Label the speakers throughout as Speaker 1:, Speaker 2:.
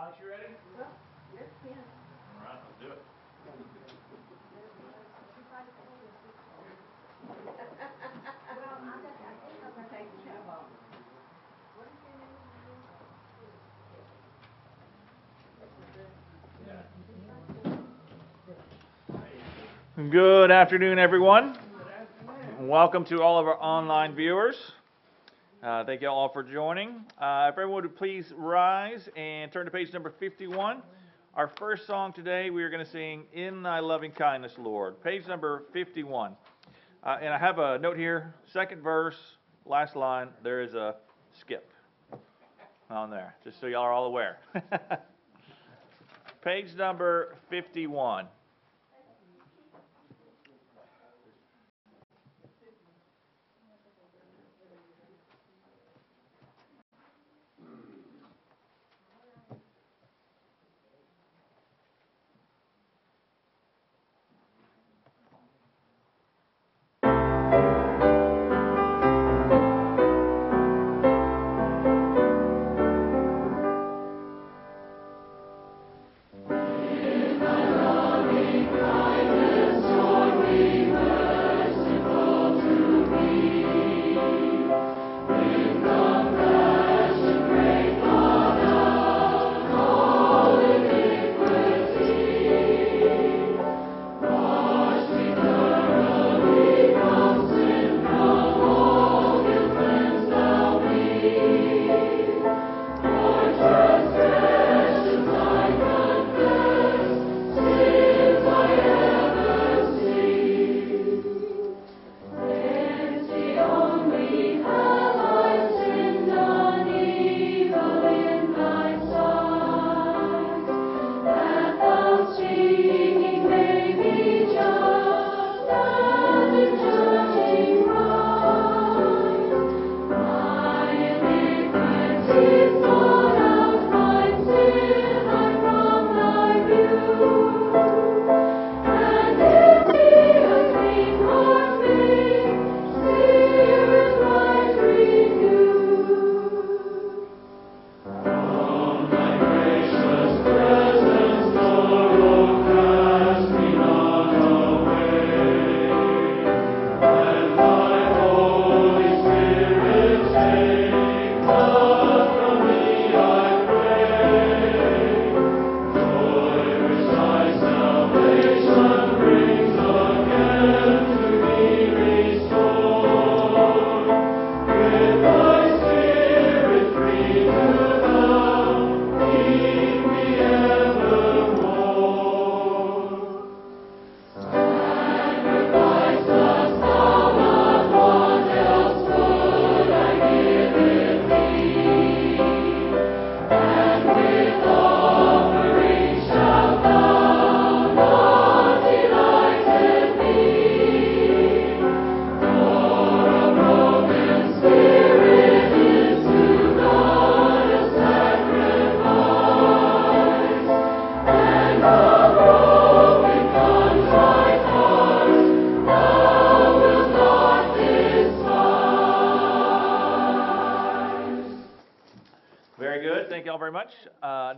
Speaker 1: Alex, you ready?
Speaker 2: Well, yes, yeah.
Speaker 1: All right, let's do it. Good afternoon, everyone. Welcome to all of our online viewers. Thank you all for joining. If everyone would please rise and turn to page number 51. Our first song today, we are going to sing In Thy Loving Kindness, Lord. Page number 51. And I have a note here, second verse, last line, there is a skip on there, just so y'all are all aware. Page number 51.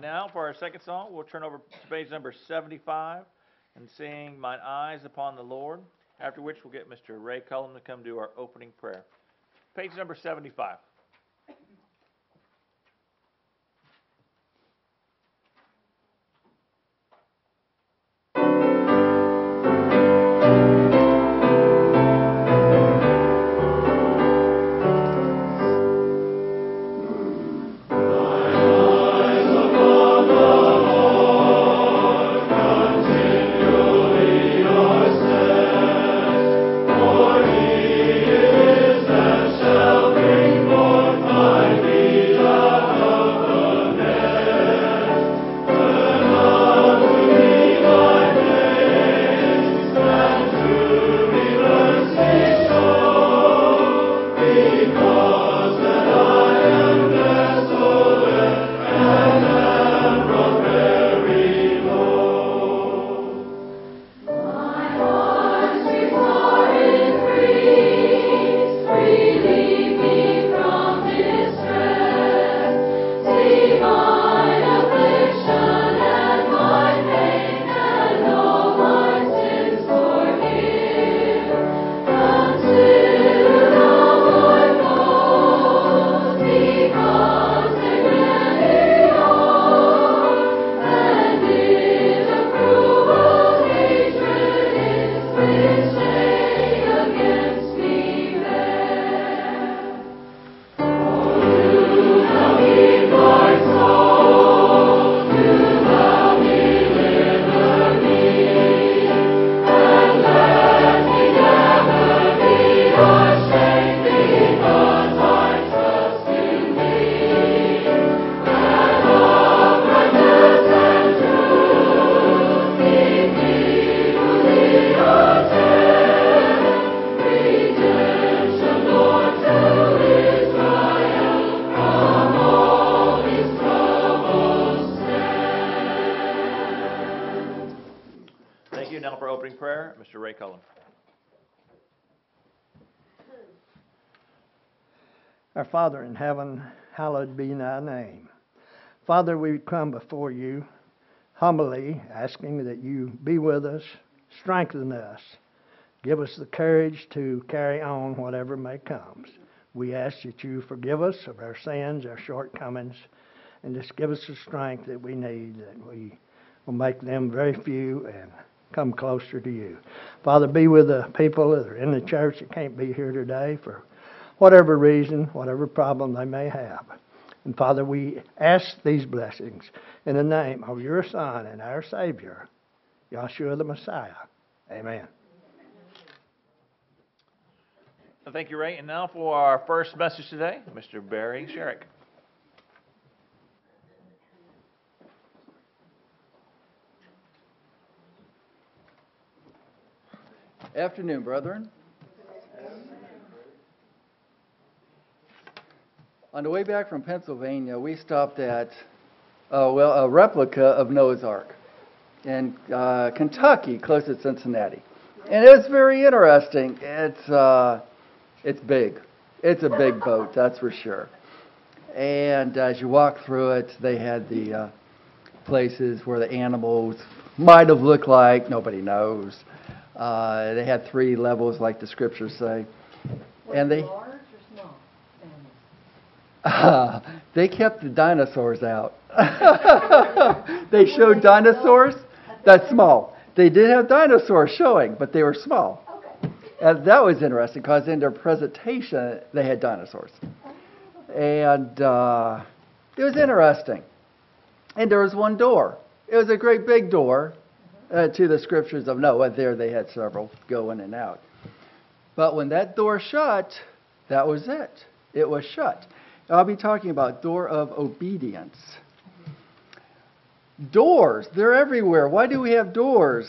Speaker 1: Now for our second song, we'll turn over to page number 75 and sing "Mine Eyes Upon the Lord," after which we'll get Mr. Ray Cullum to come do our opening prayer. Page number 75.
Speaker 2: Bring
Speaker 1: prayer, Mr. Ray Cullen.
Speaker 2: Our Father in heaven, hallowed be thy name. Father, we come before you humbly, asking that you be with us, strengthen us, give us the courage to carry on whatever may come. We ask that you forgive us of our sins, our shortcomings, and just give us the strength that we need, that we will make them very few and come closer to you. Father, be with the people that are in the church that can't be here today for whatever reason, whatever problem they may have. And Father, we ask these blessings in the name of your Son and our Savior, Yeshua the Messiah. Amen.
Speaker 1: Thank you, Ray. And now for our first message today, Mr. Barry Sherrick.
Speaker 3: Afternoon, brethren. On the way back from Pennsylvania, we stopped at a replica of Noah's Ark in Kentucky, close to Cincinnati, and it was very interesting. It's big. It's a big boat, that's for sure. And as you walk through it, they had the places where the animals might have looked like. Nobody knows. They had 3 levels, like the scriptures say. And they large or small? They kept the dinosaurs out. They showed dinosaurs. That's small. They did have dinosaurs showing, but they were small. And that was interesting because in their presentation they had dinosaurs. And it was interesting. And there was one door. It was a great big door to the scriptures of Noah. There they had several go in and out. But when that door shut, that was it. It was shut. I'll be talking about door of obedience. Doors, they're everywhere. Why do we have doors?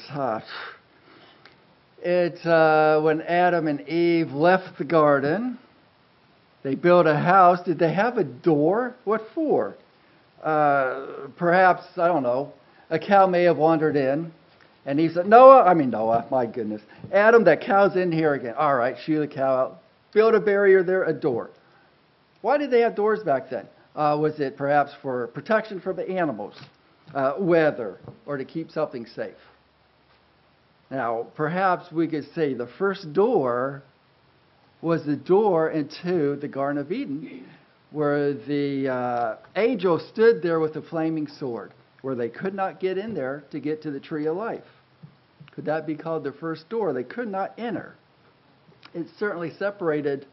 Speaker 3: It's when Adam and Eve left the garden, they built a house. Did they have a door? What for? Perhaps, I don't know, a cow may have wandered in. And Eve said, Noah, my goodness. Adam, that cow's in here again. All right, shoo the cow out. Build a barrier there, a door. Why did they have doors back then? Was it perhaps for protection from the animals, weather, or to keep something safe? Now, perhaps we could say the first door was the door into the Garden of Eden, where the angel stood there with a flaming sword, where they could not get in there to get to the tree of life. Could that be called the first door? They could not enter. It certainly separated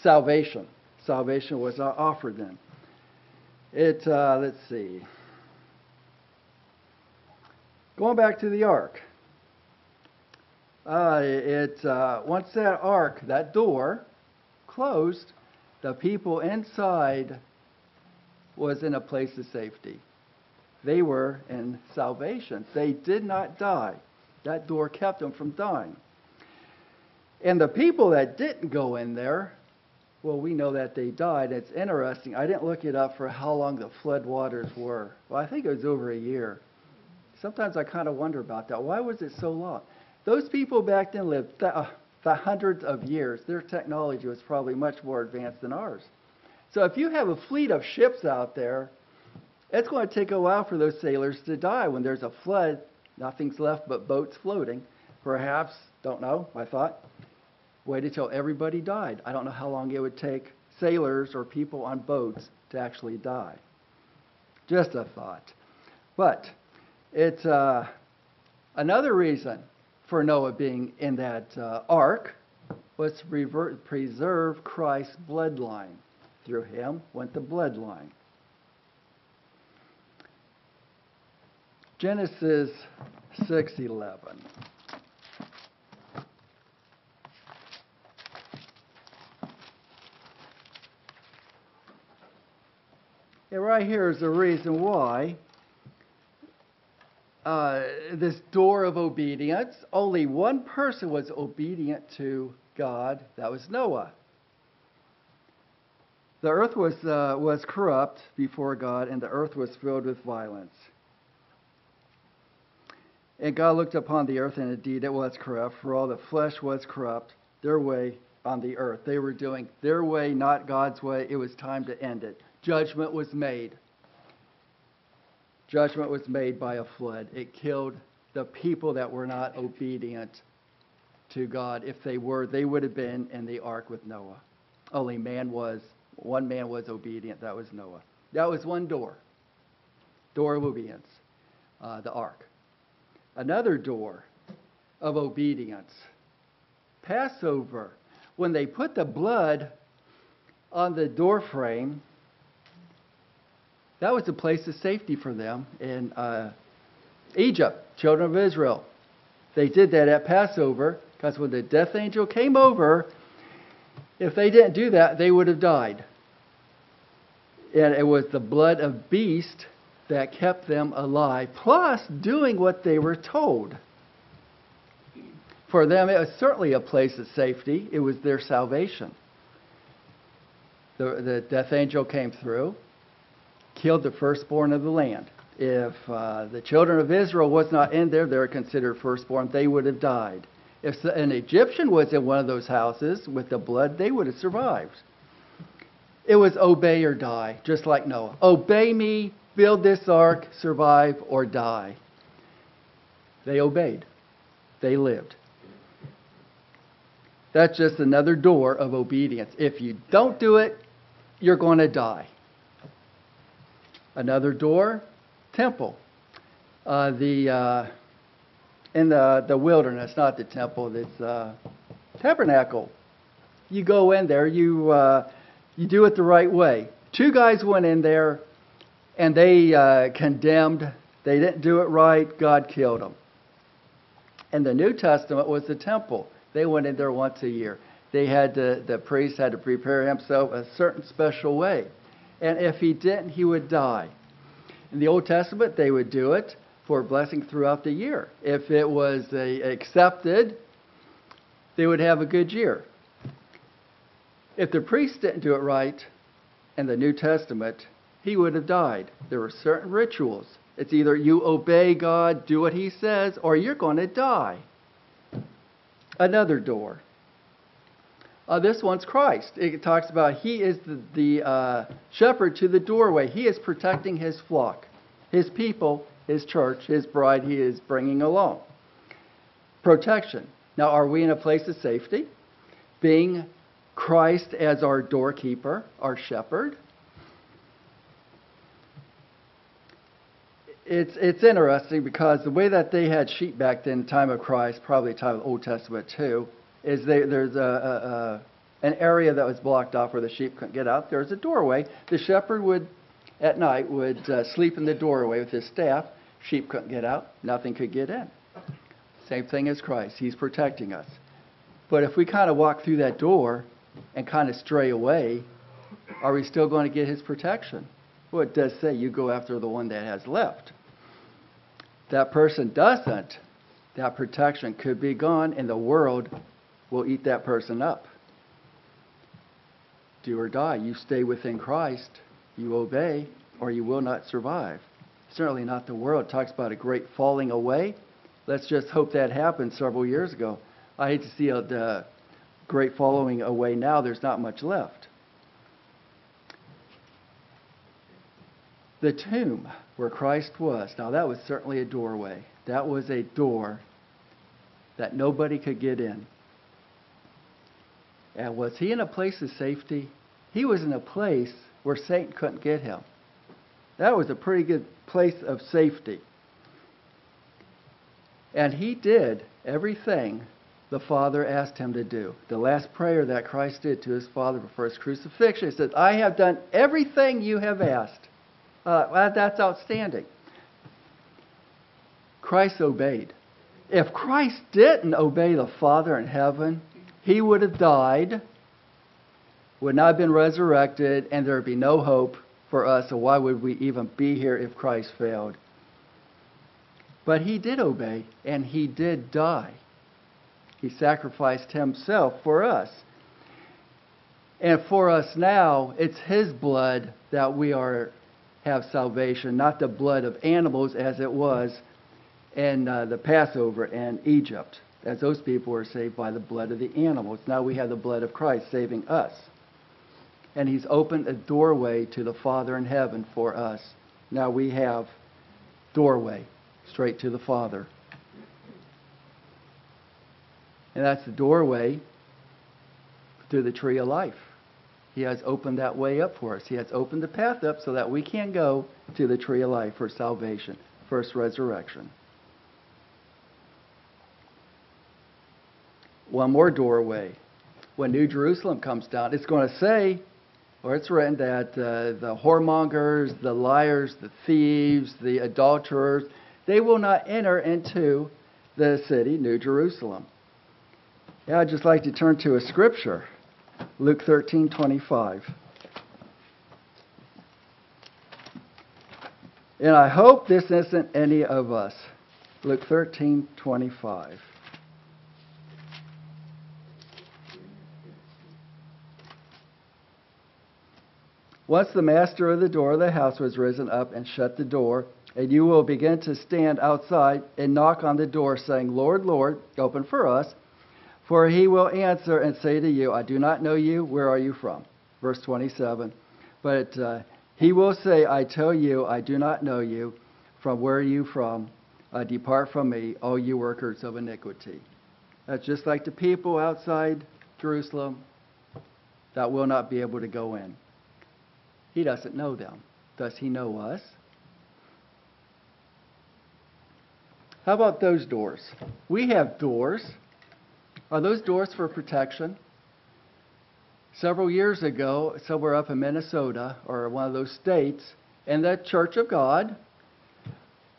Speaker 3: salvation. Salvation was not offered then. Let's see. Going back to the ark. Once that ark, that door, closed, the people inside was in a place of safety. They were in salvation. They did not die. That door kept them from dying. And the people that didn't go in there, well, we know that they died. It's interesting. I didn't look it up for how long the flood waters were. Well, I think it was over a year. Sometimes I kind of wonder about that. Why was it so long? Those people back then lived the hundreds of years. Their technology was probably much more advanced than ours. So if you have a fleet of ships out there, it's going to take a while for those sailors to die. When there's a flood, nothing's left but boats floating. Perhaps, don't know, I thought, wait until everybody died. I don't know how long it would take sailors or people on boats to actually die. Just a thought. But it's another reason for Noah being in that ark was to preserve Christ's bloodline. Through him went the bloodline. Genesis 6:11. And right here is the reason why this door of obedience, only one person was obedient to God. That was Noah. The earth was corrupt before God, and the earth was filled with violence. And God looked upon the earth, and indeed it was corrupt, for all the flesh was corrupt, their way on the earth. They were doing their way, not God's way. It was time to end it. Judgment was made. Judgment was made by a flood. It killed the people that were not obedient to God. If they were, they would have been in the ark with Noah. Only one man was obedient. That was Noah. That was one door. Door of obedience. The ark. Another door of obedience. Passover. When they put the blood on the door frame, that was a place of safety for them in Egypt, children of Israel. They did that at Passover because when the death angel came over, if they didn't do that, they would have died. And it was the blood of beast that kept them alive, plus doing what they were told. For them, it was certainly a place of safety. It was their salvation. The death angel came through, killed the firstborn of the land. If the children of Israel was not in there, they were considered firstborn. They would have died. If an Egyptian was in one of those houses with the blood, they would have survived. It was obey or die, just like Noah. Obey me, build this ark, survive or die. They obeyed. They lived. That's just another door of obedience. If you don't do it, you're going to die. Another door, temple. In the wilderness, not the temple, it's tabernacle. You go in there, you do it the right way. 2 guys went in there, and they condemned. They didn't do it right. God killed them. And the New Testament was the temple. They went in there once a year. They had the priest had to prepare himself a certain special way. And if he didn't, he would die. In the Old Testament, they would do it for blessing throughout the year. If it was accepted, they would have a good year. If the priest didn't do it right in the New Testament, he would have died. There were certain rituals. It's either you obey God, do what he says, or you're going to die. Another door. This one's Christ. It talks about he is the shepherd to the doorway. He is protecting his flock, his people, his church, his bride he is bringing along. Protection. Now, are we in a place of safety? Being Christ as our doorkeeper, our shepherd. It's interesting because the way that they had sheep back then, in the time of Christ, probably the time of the Old Testament too, is there's an area that was blocked off where the sheep couldn't get out. There's a doorway. The shepherd would, at night, sleep in the doorway with his staff. Sheep couldn't get out. Nothing could get in. Same thing as Christ. He's protecting us. But if we kind of walk through that door and kind of stray away, are we still going to get his protection? Well, it does say you go after the one that has left. That person doesn't, that protection could be gone and the world will eat that person up. Do or die. You stay within Christ, you obey, or you will not survive. Certainly not the world. It talks about a great falling away. Let's just hope that happened several years ago. I hate to see the great falling away now. There's not much left. The tomb where Christ was. Now that was certainly a doorway. That was a door that nobody could get in. And was he in a place of safety? He was in a place where Satan couldn't get him. That was a pretty good place of safety. And he did everything the Father asked him to do. The last prayer that Christ did to his Father before his crucifixion, he said, I have done everything you have asked. That's outstanding. Christ obeyed. If Christ didn't obey the Father in heaven, he would have died, would not have been resurrected, and there would be no hope for us. So why would we even be here if Christ failed? But he did obey, and he did die. He sacrificed himself for us. And for us now, it's his blood that we have salvation, not the blood of animals as it was and the Passover and Egypt, as those people were saved by the blood of the animals. Now we have the blood of Christ saving us. And he's opened a doorway to the Father in heaven for us. Now we have doorway straight to the Father. And that's the doorway to the tree of life. He has opened that way up for us. He has opened the path up so that we can go to the tree of life for salvation, first resurrection. One more doorway. When New Jerusalem comes down, it's going to say, or it's written that the whoremongers, the liars, the thieves, the adulterers, they will not enter into the city, New Jerusalem. Yeah, I'd just like to turn to a scripture, Luke 13:25. And I hope this isn't any of us. Luke 13:25. Once the master of the door of the house was risen up and shut the door, and you will begin to stand outside and knock on the door, saying, Lord, Lord, open for us. For he will answer and say to you, I do not know you. Where are you from? Verse 27. But he will say, I tell you, I do not know you. From where are you from? Depart from me, all you workers of iniquity. That's just like the people outside Jerusalem that will not be able to go in. He doesn't know them. Does he know us? How about those doors? We have doors. Are those doors for protection? Several years ago, somewhere up in Minnesota, or one of those states, in the Church of God,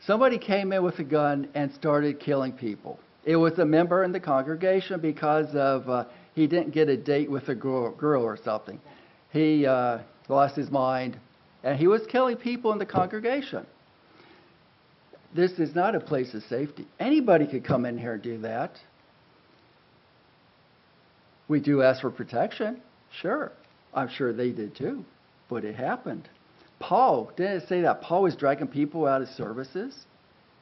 Speaker 3: somebody came in with a gun and started killing people. It was a member in the congregation because of he didn't get a date with a girl or something. He lost his mind, and he was killing people in the congregation. This is not a place of safety. Anybody could come in here and do that. We do ask for protection. Sure. I'm sure they did too. But it happened. Paul, didn't it say that Paul was dragging people out of services?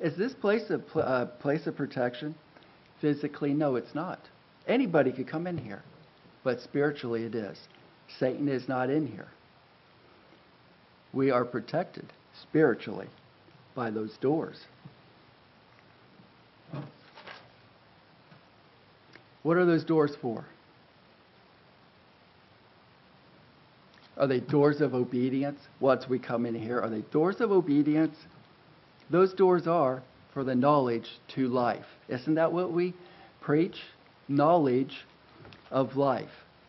Speaker 3: Is this place a place of protection? Physically, no, it's not. Anybody could come in here. But spiritually it is. Satan is not in here. We are protected spiritually by those doors. What are those doors for? Are they doors of obedience? Once we come in here, are they doors of obedience? Those doors are for the knowledge to life. Isn't that what we preach? Knowledge of life.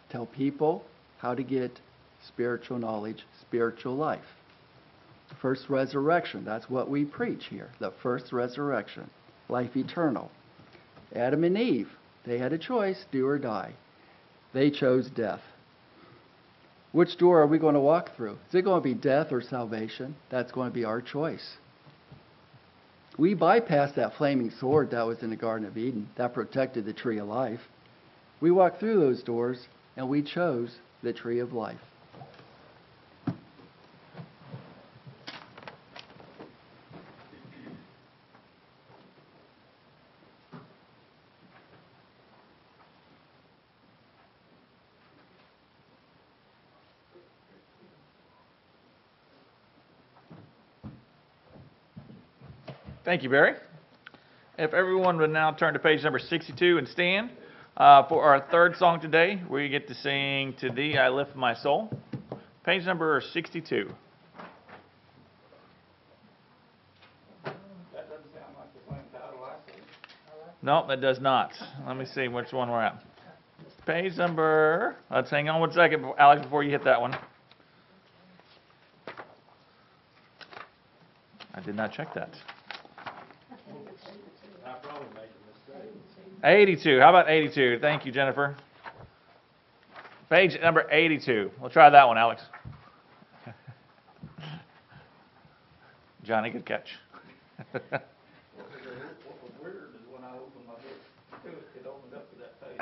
Speaker 3: Tell people how to get spiritual knowledge, spiritual life. First resurrection, that's what we preach here. The first resurrection, life eternal. Adam and Eve, they had a choice, do or die. They chose death. Which door are we going to walk through? Is it going to be death or salvation? That's going to be our choice. We bypassed that flaming sword that was in the Garden of Eden that protected the tree of life. We walked through those doors and we chose the tree of life.
Speaker 1: Thank you, Barry. If everyone would now turn to page number 62 and stand for our third song today, we get to sing To Thee I Lift My Soul. Page number 62.
Speaker 4: That doesn't sound like the same title I see.
Speaker 1: No, that does not. Let me see which one we're at. Page number, let's hang on 1 second, Alex, before you hit that one. I did not check that.
Speaker 4: I probably made a mistake.
Speaker 1: 82. How about 82? Thank you, Jennifer. Page number 82. We'll try that one, Alex. Johnny, good catch.
Speaker 4: What was weird is when I opened my book, it opened up to that page.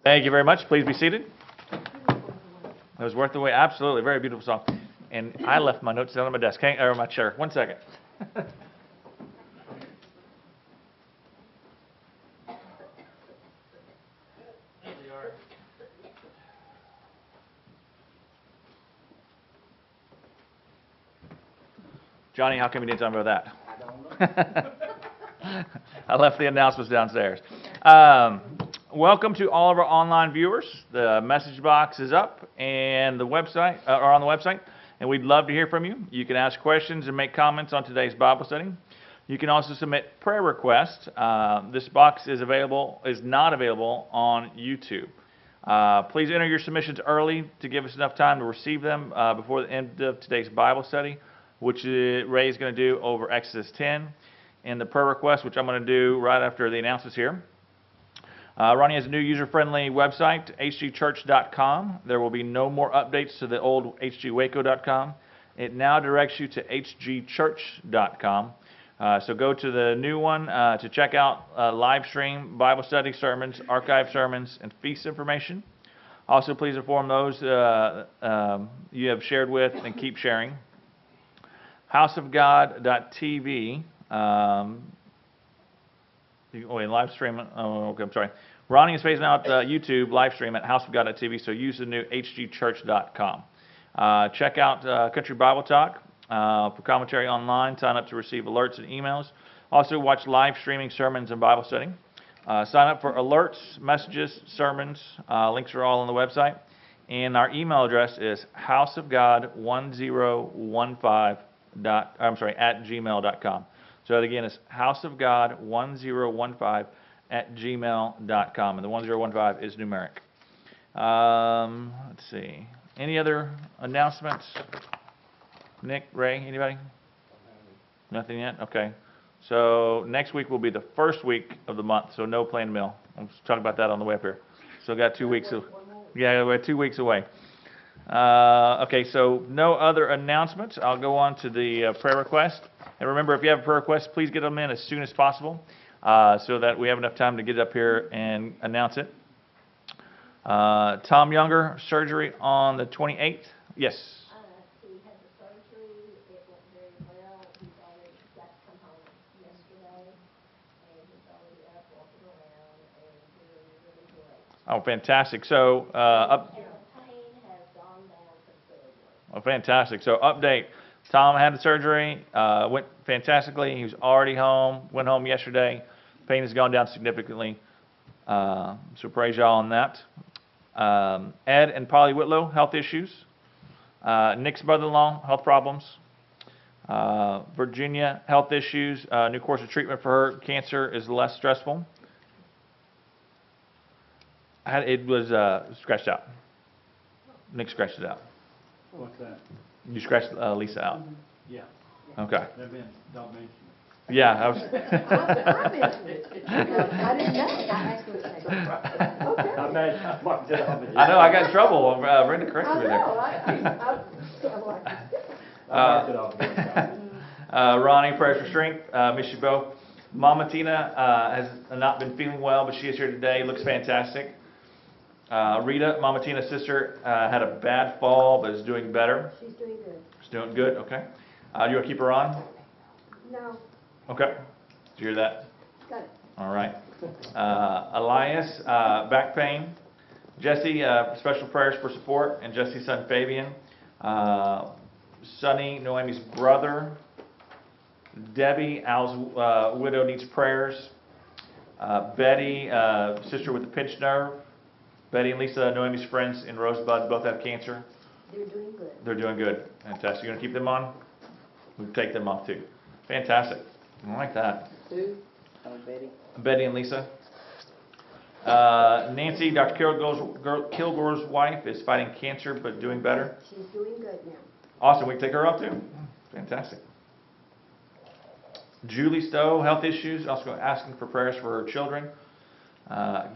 Speaker 1: Thank you very much. Please be seated. It was worth the wait. Absolutely. Very beautiful song. And I left my notes down on my desk, or my chair. 1 second. Johnny, how come you didn't tell me about that? I don't know. I left the announcements downstairs. Welcome to all of our online viewers. The message box is up and the website, or on the website, and we'd love to hear from you. You can ask questions and make comments on today's Bible study. You can also submit prayer requests. This box is not available on YouTube. Please enter your submissions early to give us enough time to receive them before the end of today's Bible study, which Ray is going to do over Exodus 10, and the prayer request, which I'm going to do right after the announcements here. Ronnie has a new user-friendly website, hgchurch.com. There will be no more updates to the old hgwaco.com. It now directs you to hgchurch.com. So go to the new one to check out live stream Bible study sermons, archived sermons, and feast information. Also, please inform those you have shared with and keep sharing. houseofgod.tv. Live stream. Oh, okay, I'm sorry. Ronnie is phasing out YouTube live stream at houseofgod.tv, so use the new hgchurch.com. Check out Country Bible Talk for commentary online. Sign up to receive alerts and emails. Also, watch live streaming sermons and Bible study. Sign up for alerts, messages, sermons. Links are all on the website. And our email address is houseofgod1015 at gmail.com. So that again is houseofgod1015 at gmail.com. And the 1015 is numeric. Let's see. Any other announcements? Nick, Ray, anybody? Nothing yet? Okay. So next week will be the first week of the month, so no planned meal. I'm talking about that on the way up here. So got 2 weeks. Yeah, we're 2 weeks away. Okay, so no other announcements. I'll go on to the prayer request. And remember, if you have a prayer request, please get them in as soon as possible so that we have enough time to get up here and announce it. Tom Younger, surgery on the 28th. Yes.
Speaker 5: He had the surgery. It went very well. He's already got to come home yesterday, and he's already up, walking around, and doing really great.
Speaker 1: Oh, fantastic. So, Oh, fantastic. So, update. Tom had the surgery, went fantastically. He was already home, went home yesterday. Pain has gone down significantly. So, praise y'all on that. Ed and Polly Whitlow, health issues. Nick's brother-in-law, health problems. Virginia, health issues. New course of treatment for her. Cancer is less stressful. It was scratched out. Nick scratched it out.
Speaker 4: What's that?
Speaker 1: You scratched Lisa out.
Speaker 4: Yeah.
Speaker 1: Okay.
Speaker 4: Don't mention it.
Speaker 1: Yeah, I was.
Speaker 5: I didn't know. I asked him to say that. Okay.
Speaker 4: I fucked it up.
Speaker 1: I know, I got in trouble. Brenda corrected me
Speaker 5: I
Speaker 1: there.
Speaker 5: know.
Speaker 4: I marked it off.
Speaker 1: Ronnie, prayers for strength. Miss you both. Mama Tina has not been feeling well, but she is here today. Looks fantastic. Rita, Mama Tina's sister, had a bad fall, but is doing better.
Speaker 5: She's doing good.
Speaker 1: She's doing good, okay. Do you want to keep her on?
Speaker 5: No,
Speaker 1: Okay. Did you hear that?
Speaker 5: got it.
Speaker 1: All right. Elias, back pain. Jesse, special prayers for support, and Jesse's son Fabian. Sonny, Noemi's brother. Debbie, Al's widow, needs prayers. Betty, sister with the pinched nerve. Betty and Lisa, Noemi's friends in Rosebud, both have cancer.
Speaker 5: They're doing good.
Speaker 1: They're doing good. Fantastic. You're going to keep them on? We'll take them off too. Fantastic. I like that.
Speaker 5: Who? Betty.
Speaker 1: Betty and Lisa. Nancy, Dr. Kilgore's wife, is fighting cancer but doing better.
Speaker 5: She's doing good now.
Speaker 1: Awesome. We can take her off too. Fantastic. Julie Stowe, health issues. Also asking for prayers for her children.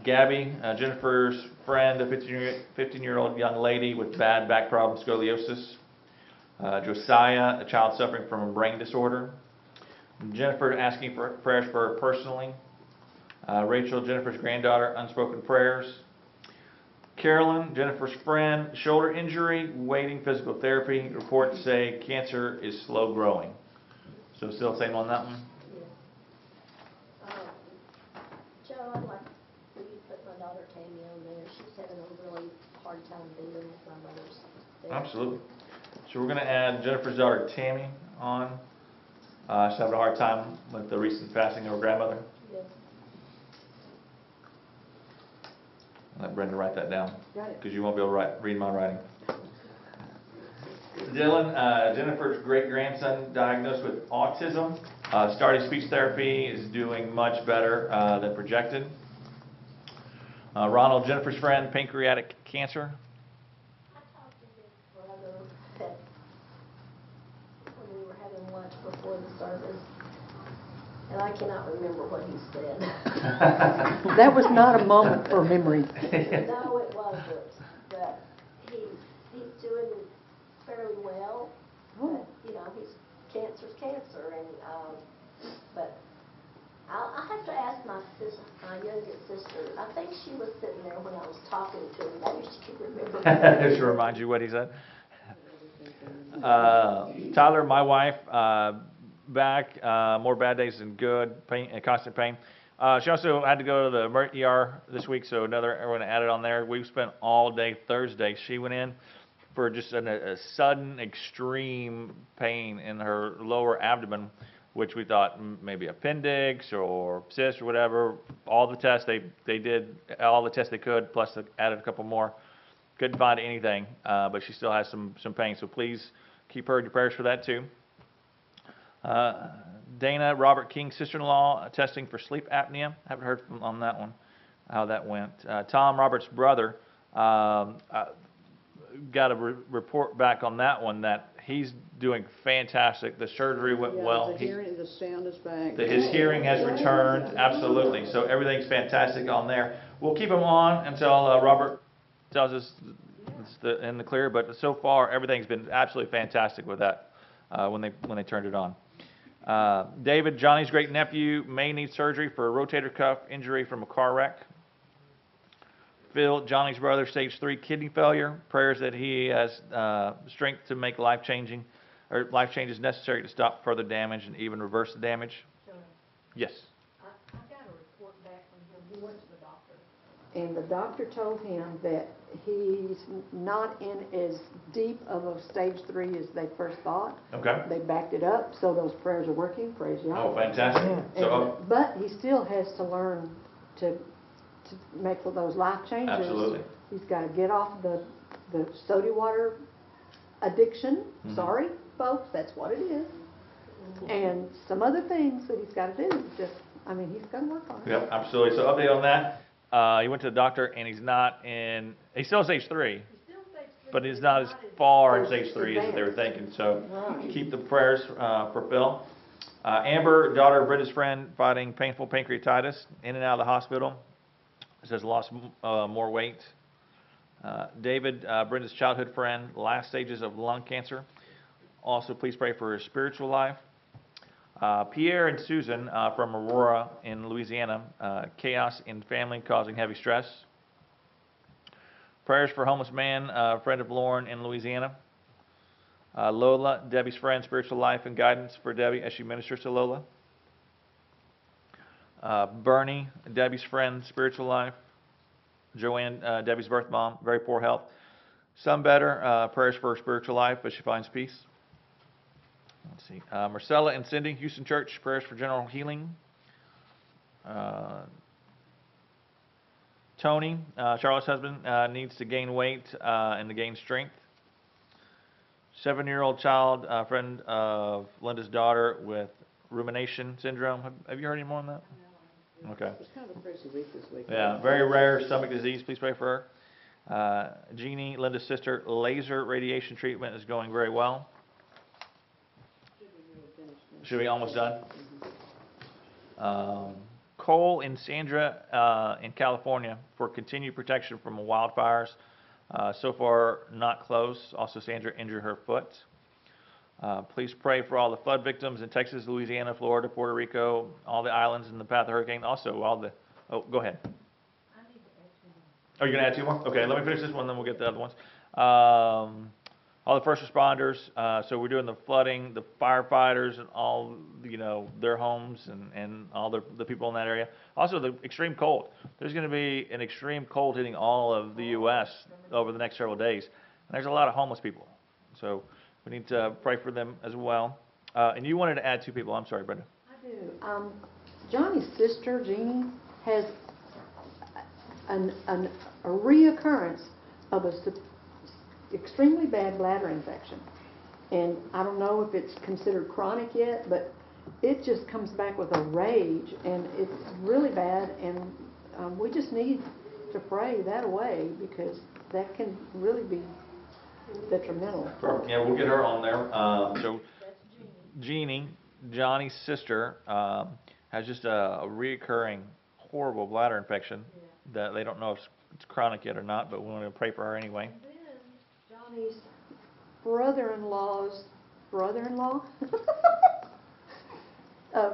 Speaker 1: Gabby, Jennifer's friend, a 15-year-old young lady with bad back problems, scoliosis. Josiah, a child suffering from a brain disorder. Jennifer asking for prayers for her personally. Rachel, Jennifer's granddaughter, unspoken prayers. Carolyn, Jennifer's friend, shoulder injury, waiting physical therapy. Reports say cancer is slow growing. So still same on that one?
Speaker 5: Joe, I'd like for you to put my daughter Tammy on there. She's having a really hard time dealing with my mother's death.
Speaker 1: Absolutely. So we're going to add Jennifer's daughter Tammy on. She's having a hard time with the recent passing of her grandmother.
Speaker 5: Yes.
Speaker 1: Let Brenda write that down,
Speaker 5: Got it.
Speaker 1: because you won't be able to read my writing. Dylan, Jennifer's great-grandson diagnosed with autism. Starting speech therapy, is doing much better than projected. Ronald, Jennifer's friend, pancreatic cancer.
Speaker 5: I talked to his brother that when we were having lunch before the service, and I cannot remember what he said.
Speaker 6: That was not a moment for memory.
Speaker 5: No, it wasn't, but he's doing fairly well, but, you know, cancer's cancer, and, but I'll have to ask my youngest sister. I think she was sitting there when I was talking to him, maybe she can remember.
Speaker 1: Just remind you what he said. Tyler, my wife, back, more bad days than good, pain, constant pain. She also had to go to the ER this week, so everyone added on there. We spent all day Thursday. She went in for just a sudden extreme pain in her lower abdomen, which we thought maybe appendix or cyst or whatever. All the tests, they did all the tests they could, plus they added a couple more. Couldn't find anything, but she still has some pain, so please keep her in your prayers for that too. Dana, Robert King's sister-in-law, testing for sleep apnea. Haven't heard on that one, how that went. Tom, Robert's brother, got a report back on that one that he's doing fantastic. The surgery went well.
Speaker 6: The hearing, the sound is back.
Speaker 1: His hearing has returned, absolutely. So everything's fantastic on there. We'll keep him on until Robert tells us it's in the clear. But so far, everything's been absolutely fantastic with that when they turned it on. David, Johnny's great nephew, may need surgery for a rotator cuff injury from a car wreck. Phil, Johnny's brother, stage 3 kidney failure. Prayers that he has strength to make life changes necessary to stop further damage and even reverse the damage.
Speaker 5: Joe,
Speaker 1: Yes.
Speaker 5: I got a report back from him. He went to the doctor.
Speaker 6: And the doctor told him that he's not in as deep of a stage 3 as they first thought.
Speaker 1: Okay.
Speaker 6: They backed it up, so those prayers are working. Praise
Speaker 1: Oh,
Speaker 6: Yahweh.
Speaker 1: fantastic. So,
Speaker 6: But he still has to learn to make those life changes.
Speaker 1: Absolutely.
Speaker 6: He's got to get off the soda water addiction.
Speaker 1: Mhm.
Speaker 6: Sorry, folks, that's what it is. And some other things that he's got to do. He's got to work on it.
Speaker 1: yep, absolutely. So update on that. He went to the doctor and he's still stage 3, but he's not as far in stage 3 as they were thinking. So keep the prayers for Phil. Amber, daughter of Brenda's friend, fighting painful pancreatitis, in and out of the hospital. Says lost more weight. David, Brenda's childhood friend, last stages of lung cancer. Also, please pray for his spiritual life. Pierre and Susan from Aurora in Louisiana, chaos in family causing heavy stress. Prayers for homeless man, friend of Lauren in Louisiana. Lola, Debbie's friend, spiritual life and guidance for Debbie as she ministers to Lola. Bernie, Debbie's friend, spiritual life. Joanne, Debbie's birth mom, very poor health. Some better, prayers for her spiritual life as she finds peace. Let's see. Marcella and Cindy, Houston Church, prayers for general healing. Tony, Charlotte's husband, needs to gain weight and to gain strength. 7-year-old child, friend of Linda's daughter with rumination syndrome. Have you heard any more on that? Okay.
Speaker 6: It's kind of a crazy week this week.
Speaker 1: Yeah, very rare stomach disease. Please pray for her. Jeannie, Linda's sister, laser radiation treatment is going very well. Should be almost done. Cole and Sandra in California for continued protection from wildfires. So far, not close. Also, Sandra injured her foot. Please pray for all the flood victims in Texas, Louisiana, Florida, Puerto Rico, all the islands in the path of the hurricane. Also, go ahead.
Speaker 5: I need to ask you,
Speaker 1: Oh, you're gonna add two more? Okay, let me finish this one, then we'll get the other ones. All the first responders, so we're doing the flooding, the firefighters, and all, their homes and all the people in that area. Also, the extreme cold. There's gonna be an extreme cold hitting all of the U.S. over the next several days. And there's a lot of homeless people. So we need to pray for them as well. And you wanted to add two people. I'm sorry, Brenda.
Speaker 6: I do. Johnny's sister, Jeannie, has a reoccurrence of a extremely bad bladder infection. And I don't know if it's considered chronic yet, but it just comes back with a rage, and it's really bad, and we just need to pray that away, because that can really be detrimental.
Speaker 1: Yeah, we'll get her on there. So Jeannie, Johnny's sister, has just a reoccurring horrible bladder infection that they don't know if it's chronic yet or not, but we want to pray for her anyway.
Speaker 6: And then Johnny's brother-in-law's brother-in-law,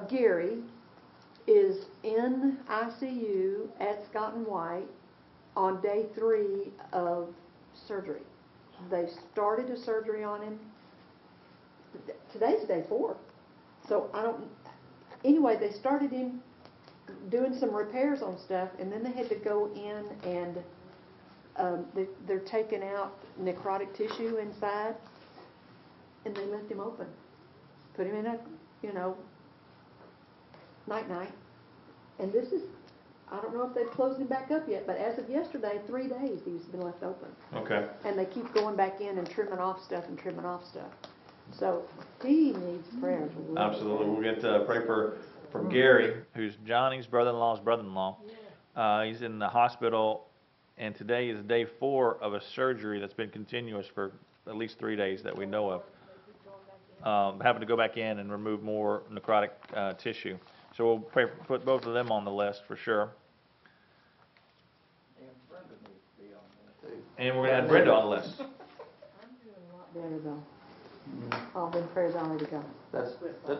Speaker 6: Gary, is in ICU at Scott and White on day 3 of surgery. They started a surgery on him. Today's day 4. So anyway, they started him doing some repairs on stuff, and then they had to go in and they're taking out necrotic tissue inside, and they left him open. Put him in a, night-night. And this is, I don't know if they've closed him back up yet, but as of yesterday, 3 days he's been left open.
Speaker 1: Okay.
Speaker 6: And they keep going back in and trimming off stuff. So he needs prayers. Really.
Speaker 1: Absolutely. We'll get to pray for Gary, who's Johnny's brother-in-law's brother-in-law. He's in the hospital, and today is day 4 of a surgery that's been continuous for at least 3 days that we know of. Having to go back in and remove more necrotic tissue. So we'll put both of them on the list for sure.
Speaker 4: And Brenda needs to be on there too.
Speaker 1: And we're going to add Brenda on the list.
Speaker 6: I'm doing a lot better though. All them prayers already gone.
Speaker 4: That's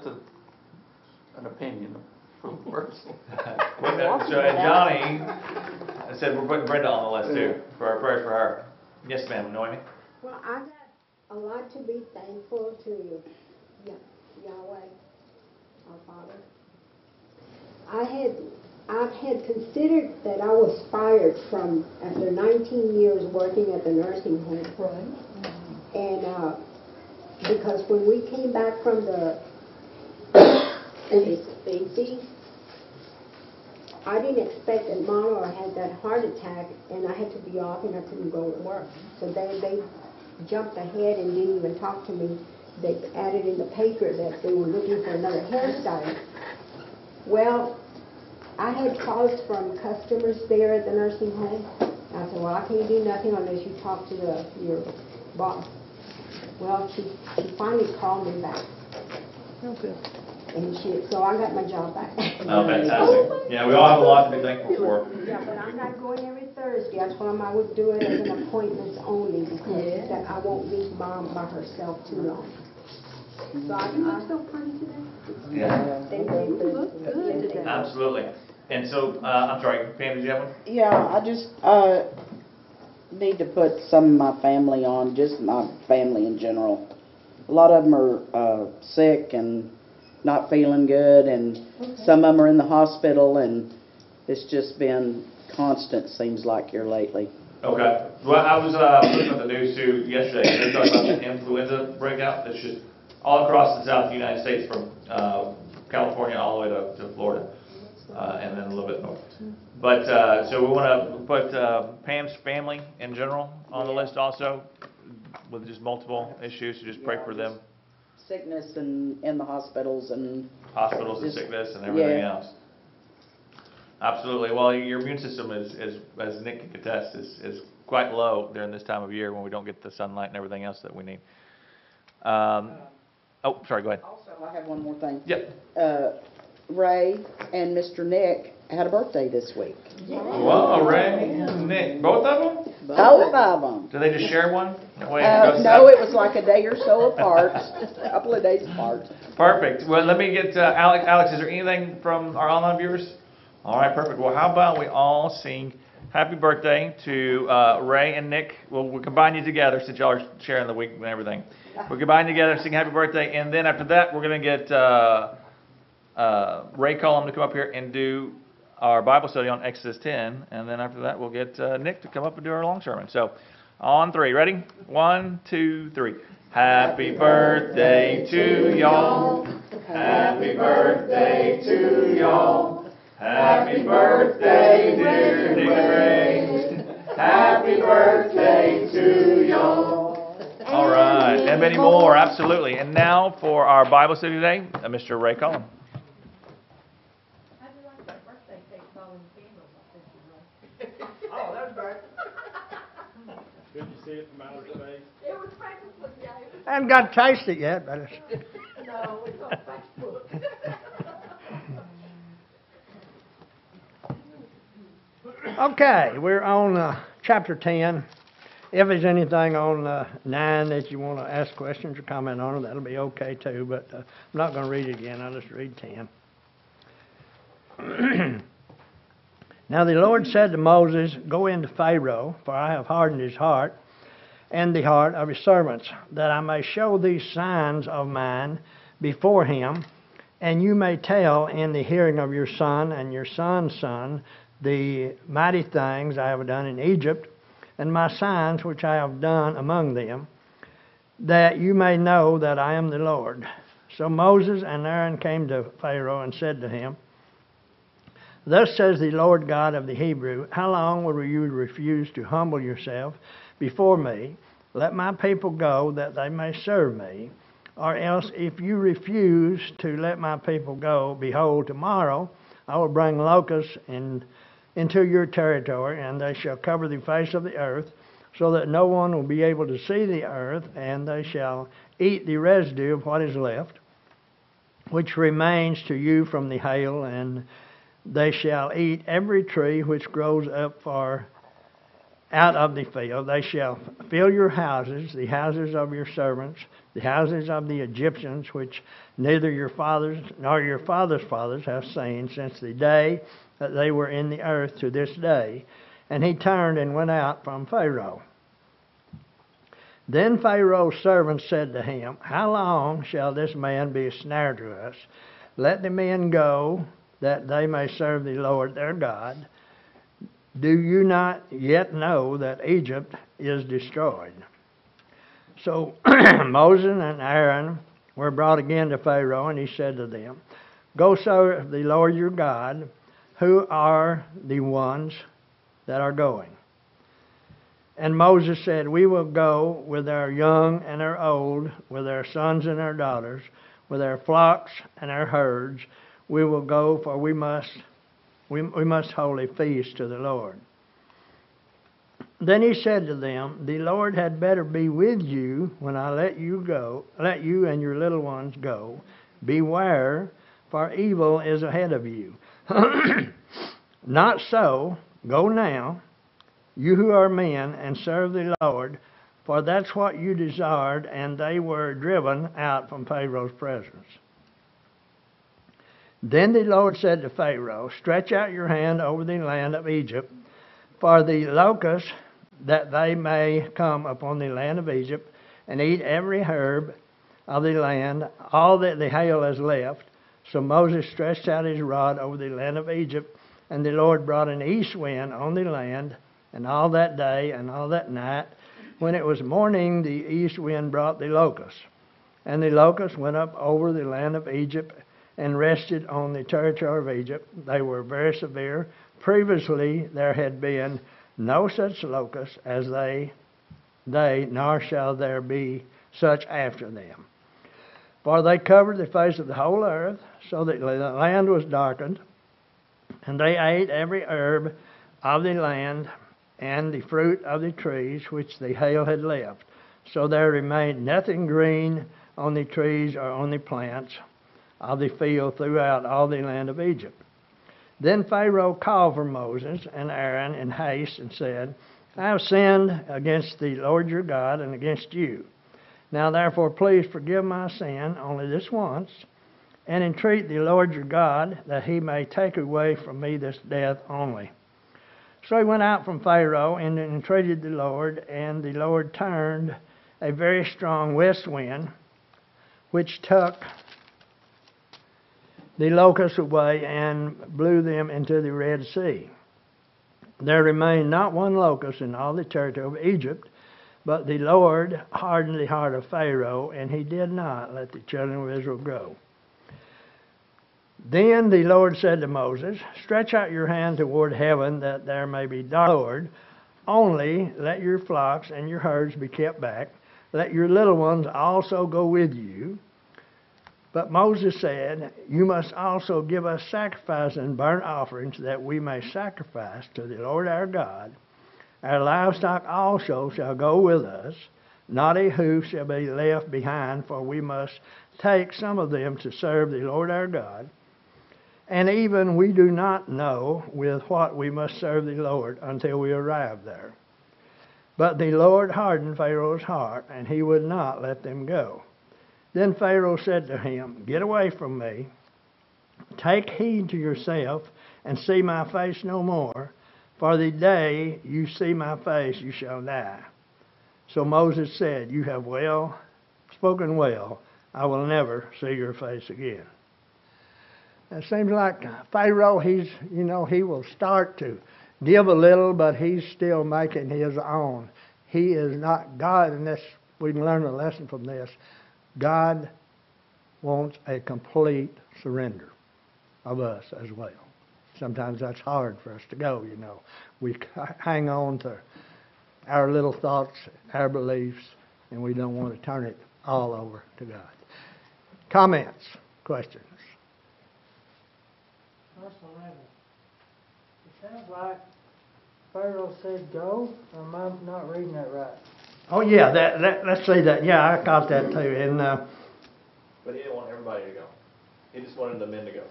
Speaker 4: an opinion, of course.
Speaker 1: So and Johnny said we're putting Brenda on the list too for our prayers for her. Yes, ma'am. Noemi?
Speaker 7: Well, I got a lot to be thankful to you, Yahweh, our Father. I've had considered that I was fired from after 19 years working at the nursing home.
Speaker 6: Right.
Speaker 7: And because when we came back from the safety, I didn't expect that Mama had that heart attack, and I had to be off and I couldn't go to work. So they jumped ahead and didn't even talk to me. They added in the paper that they were looking for another hairstylist. Well, I had calls from customers there at the nursing home. I said, well, I can't do nothing unless you talk to your boss. Well, she finally called me back.
Speaker 6: Okay.
Speaker 7: And so I got my job back.
Speaker 1: Oh, fantastic. Yeah, we all have a lot to be thankful for.
Speaker 7: Yeah, but I'm not going every Thursday. I told him I would do it as an appointments only because that I won't leave Mom by herself too long. So
Speaker 6: You look so pretty today.
Speaker 1: Yeah,
Speaker 7: Thank you.
Speaker 6: You look good today.
Speaker 1: absolutely. And so, I'm sorry, Pam, did you have one?
Speaker 8: Yeah, I just need to put some of my family on, just my family in general. A lot of them are sick and not feeling good, and some of them are in the hospital, and it's just been constant, seems like, here lately.
Speaker 1: Okay. Well, I was looking at the news too yesterday. They're talking about the influenza breakout that's just all across the South United States, from California all the way to Florida, and then a little bit north. But so we want to put Pam's family in general on the list also, with just multiple issues. So just pray for them.
Speaker 8: Sickness and in the hospitals and
Speaker 1: Hospitals and sickness and everything else. Absolutely. Well, your immune system is as Nick can attest, is quite low during this time of year when we don't get the sunlight and everything else that we need. Oh, sorry, go ahead.
Speaker 8: Also, I have one more thing.
Speaker 1: Yep.
Speaker 8: Ray and Mr. Nick had a birthday this week.
Speaker 1: Well, Ray and Nick, both of them?
Speaker 8: Both of them.
Speaker 1: Did they just share one? That way I can go
Speaker 8: No,
Speaker 1: set-
Speaker 8: it was like a day or so apart, a couple of days apart.
Speaker 1: Perfect. Well, let me get Alex. Alex, is there anything from our online viewers? All right, perfect. Well, how about we all sing happy birthday to Ray and Nick. We'll combine you together since y'all are sharing the week and everything. We'll combine together, sing happy birthday, and then after that, we're going to get Ray Cullum to come up here and do our Bible study on Exodus 10, and then after that, we'll get Nick to come up and do our long sermon. So, on three. Ready? 1, 2, 3. Happy birthday to y'all. Happy birthday to y'all. Happy birthday, dear Nick and Ray. Happy birthday to y'all. All right, and many more, absolutely. And now for our Bible study today, Mr. Ray Cullum.
Speaker 2: Oh, that's great. Good to see it from outer space.
Speaker 5: It was practically, yeah.
Speaker 2: I haven't got to taste it yet, but it's...
Speaker 5: No, it's on Facebook.
Speaker 2: Okay, we're on chapter 10. If there's anything on 9 that you want to ask questions or comment on, that'll be okay too, but I'm not going to read it again. I'll just read 10. Now the Lord said to Moses, "Go into Pharaoh, for I have hardened his heart and the heart of his servants, that I may show these signs of mine before him, and you may tell in the hearing of your son and your son's son the mighty things I have done in Egypt, and my signs which I have done among them, that you may know that I am the Lord." So Moses and Aaron came to Pharaoh and said to him, "Thus says the Lord God of the Hebrew, how long will you refuse to humble yourself before me? Let my people go, that they may serve me. Or else, if you refuse to let my people go, behold, tomorrow I will bring locusts into your territory, and they shall cover the face of the earth, so that no one will be able to see the earth, and they shall eat the residue of what is left, which remains to you from the hail, and they shall eat every tree which grows up out of the field. They shall fill your houses, the houses of your servants, the houses of the Egyptians, which neither your fathers nor your fathers' fathers have seen since the day that they were in the earth to this day." And he turned and went out from Pharaoh. Then Pharaoh's servants said to him, "How long shall this man be a snare to us? Let the men go, that they may serve the Lord their God. Do you not yet know that Egypt is destroyed?" So Moses and Aaron were brought again to Pharaoh, and he said to them, "Go serve the Lord your God. Who are the ones that are going?" And Moses said, "We will go with our young and our old, with our sons and our daughters, with our flocks and our herds. We will go, for we must hold a feast to the Lord." Then he said to them, "The Lord had better be with you when I let you and your little ones go. Beware, for evil is ahead of you." "Not so. Go now, you who are men, and serve the Lord, for that's what you desired." And they were driven out from Pharaoh's presence. Then the Lord said to Pharaoh, "Stretch out your hand over the land of Egypt, for the locusts, that they may come upon the land of Egypt, and eat every herb of the land, all that the hail has left." So Moses stretched out his rod over the land of Egypt, and the Lord brought an east wind on the land, and all that day and all that night. When it was morning, the east wind brought the locusts. And the locusts went up over the land of Egypt and rested on the territory of Egypt. They were very severe. Previously there had been no such locusts as they, nor shall there be such after them. For they covered the face of the whole earth, so that the land was darkened, and they ate every herb of the land and the fruit of the trees which the hail had left. So there remained nothing green on the trees or on the plants of the field throughout all the land of Egypt. Then Pharaoh called for Moses and Aaron in haste and said, "I have sinned against the Lord your God and against you. Now therefore please forgive my sin only this once, and entreat the Lord your God that he may take away from me this death only." So he went out from Pharaoh and entreated the Lord, and the Lord turned a very strong west wind, which took the locusts away and blew them into the Red Sea. There remained not one locust in all the territory of Egypt, but the Lord hardened the heart of Pharaoh, and he did not let the children of Israel go. Then the Lord said to Moses, "Stretch out your hand toward heaven, that there may be dark. Lord, only let your flocks and your herds be kept back. Let your little ones also go with you." But Moses said, "You must also give us sacrifice and burnt offerings, that we may sacrifice to the Lord our God. Our livestock also shall go with us. Not a hoof shall be left behind, for we must take some of them to serve the Lord our God. And even we do not know with what we must serve the Lord until we arrive there." But the Lord hardened Pharaoh's heart, and he would not let them go. Then Pharaoh said to him, "Get away from me. Take heed to yourself, and see my face no more. For the day you see my face, you shall die." So Moses said, "You have spoken well. I will never see your face again." It seems like Pharaoh, he will start to give a little, but he's still making his own. He is not God, and this, we can learn a lesson from this. God wants a complete surrender of us as well. Sometimes that's hard for us to go, We hang on to our little thoughts, our beliefs, and we don't want to turn it all over to God. Comments? Questions?
Speaker 9: Verse 11. It sounds like Pharaoh said go, or am I not reading that right?
Speaker 2: Oh, yeah, let's see that. Yeah, I caught that too. And
Speaker 1: But he didn't want everybody to go. He just wanted the men to go.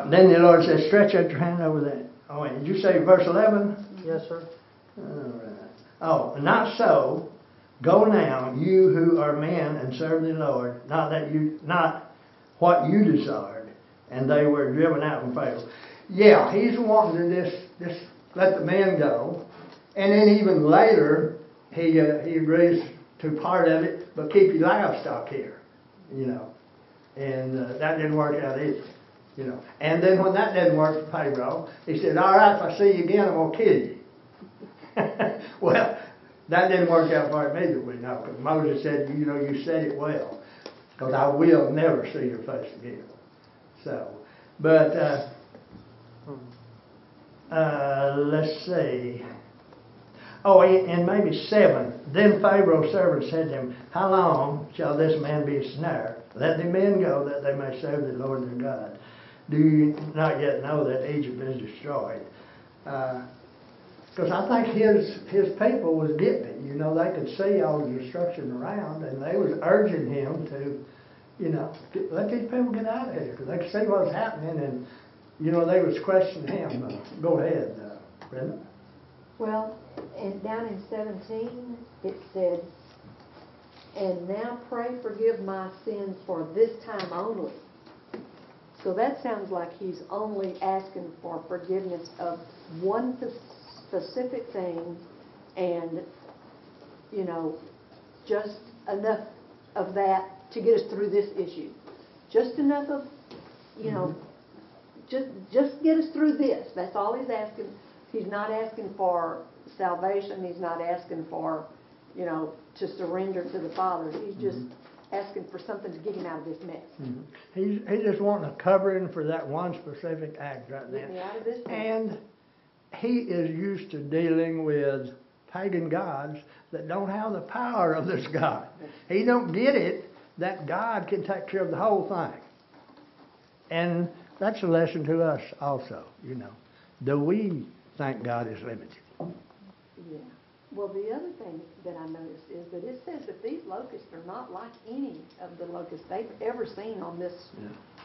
Speaker 2: Then the Lord said, "Stretch out your hand over there." Oh, wait, did you say verse 11?
Speaker 9: Yes, sir.
Speaker 2: All right. Oh, not so. Go now, you who are men, and serve the Lord. Not what you desired. And they were driven out from Pharaoh. Yeah, he's wanting to just let the men go. And then even later, he agrees to part of it, but keep your livestock here, And that didn't work out either, And then when that didn't work for Pharaoh, he said, "All right, if I see you again, I'm going to kill you." Well, that didn't work out for him either, we know. Because Moses said, "You said it well, because I will never see your face again." So, but let's see. Oh, and maybe 7. Then Pharaoh's servant said to him, "How long shall this man be a snare? Let the men go, that they may serve the Lord their God. Do you not yet know that Egypt is destroyed?" Because I think his people was getting it. They could see all the destruction around, and they was urging him to, let these people get out of here. Because they could see what was happening, and, they was questioning him. Go ahead, Brenda.
Speaker 6: Well, and down in 17, it said, "And now pray, forgive my sins for this time only." So that sounds like he's only asking for forgiveness of one specific thing, and, just enough of that to get us through this issue. Just enough of, just get us through this. That's all he's asking. He's not asking for salvation. He's not asking for, to surrender to the Father. He's just asking for something to get him out of this mess.
Speaker 2: He's just wanting a covering for that one specific act right
Speaker 6: Get me
Speaker 2: now.
Speaker 6: out of this mess.
Speaker 2: And he is used to dealing with pagan gods that don't have the power of this God. He don't get it that God can take care of the whole thing. And that's a lesson to us also, Do we think God is limited?
Speaker 6: Yeah. Well, the other thing that I noticed is that it says that these locusts are not like any of the locusts they've ever seen on this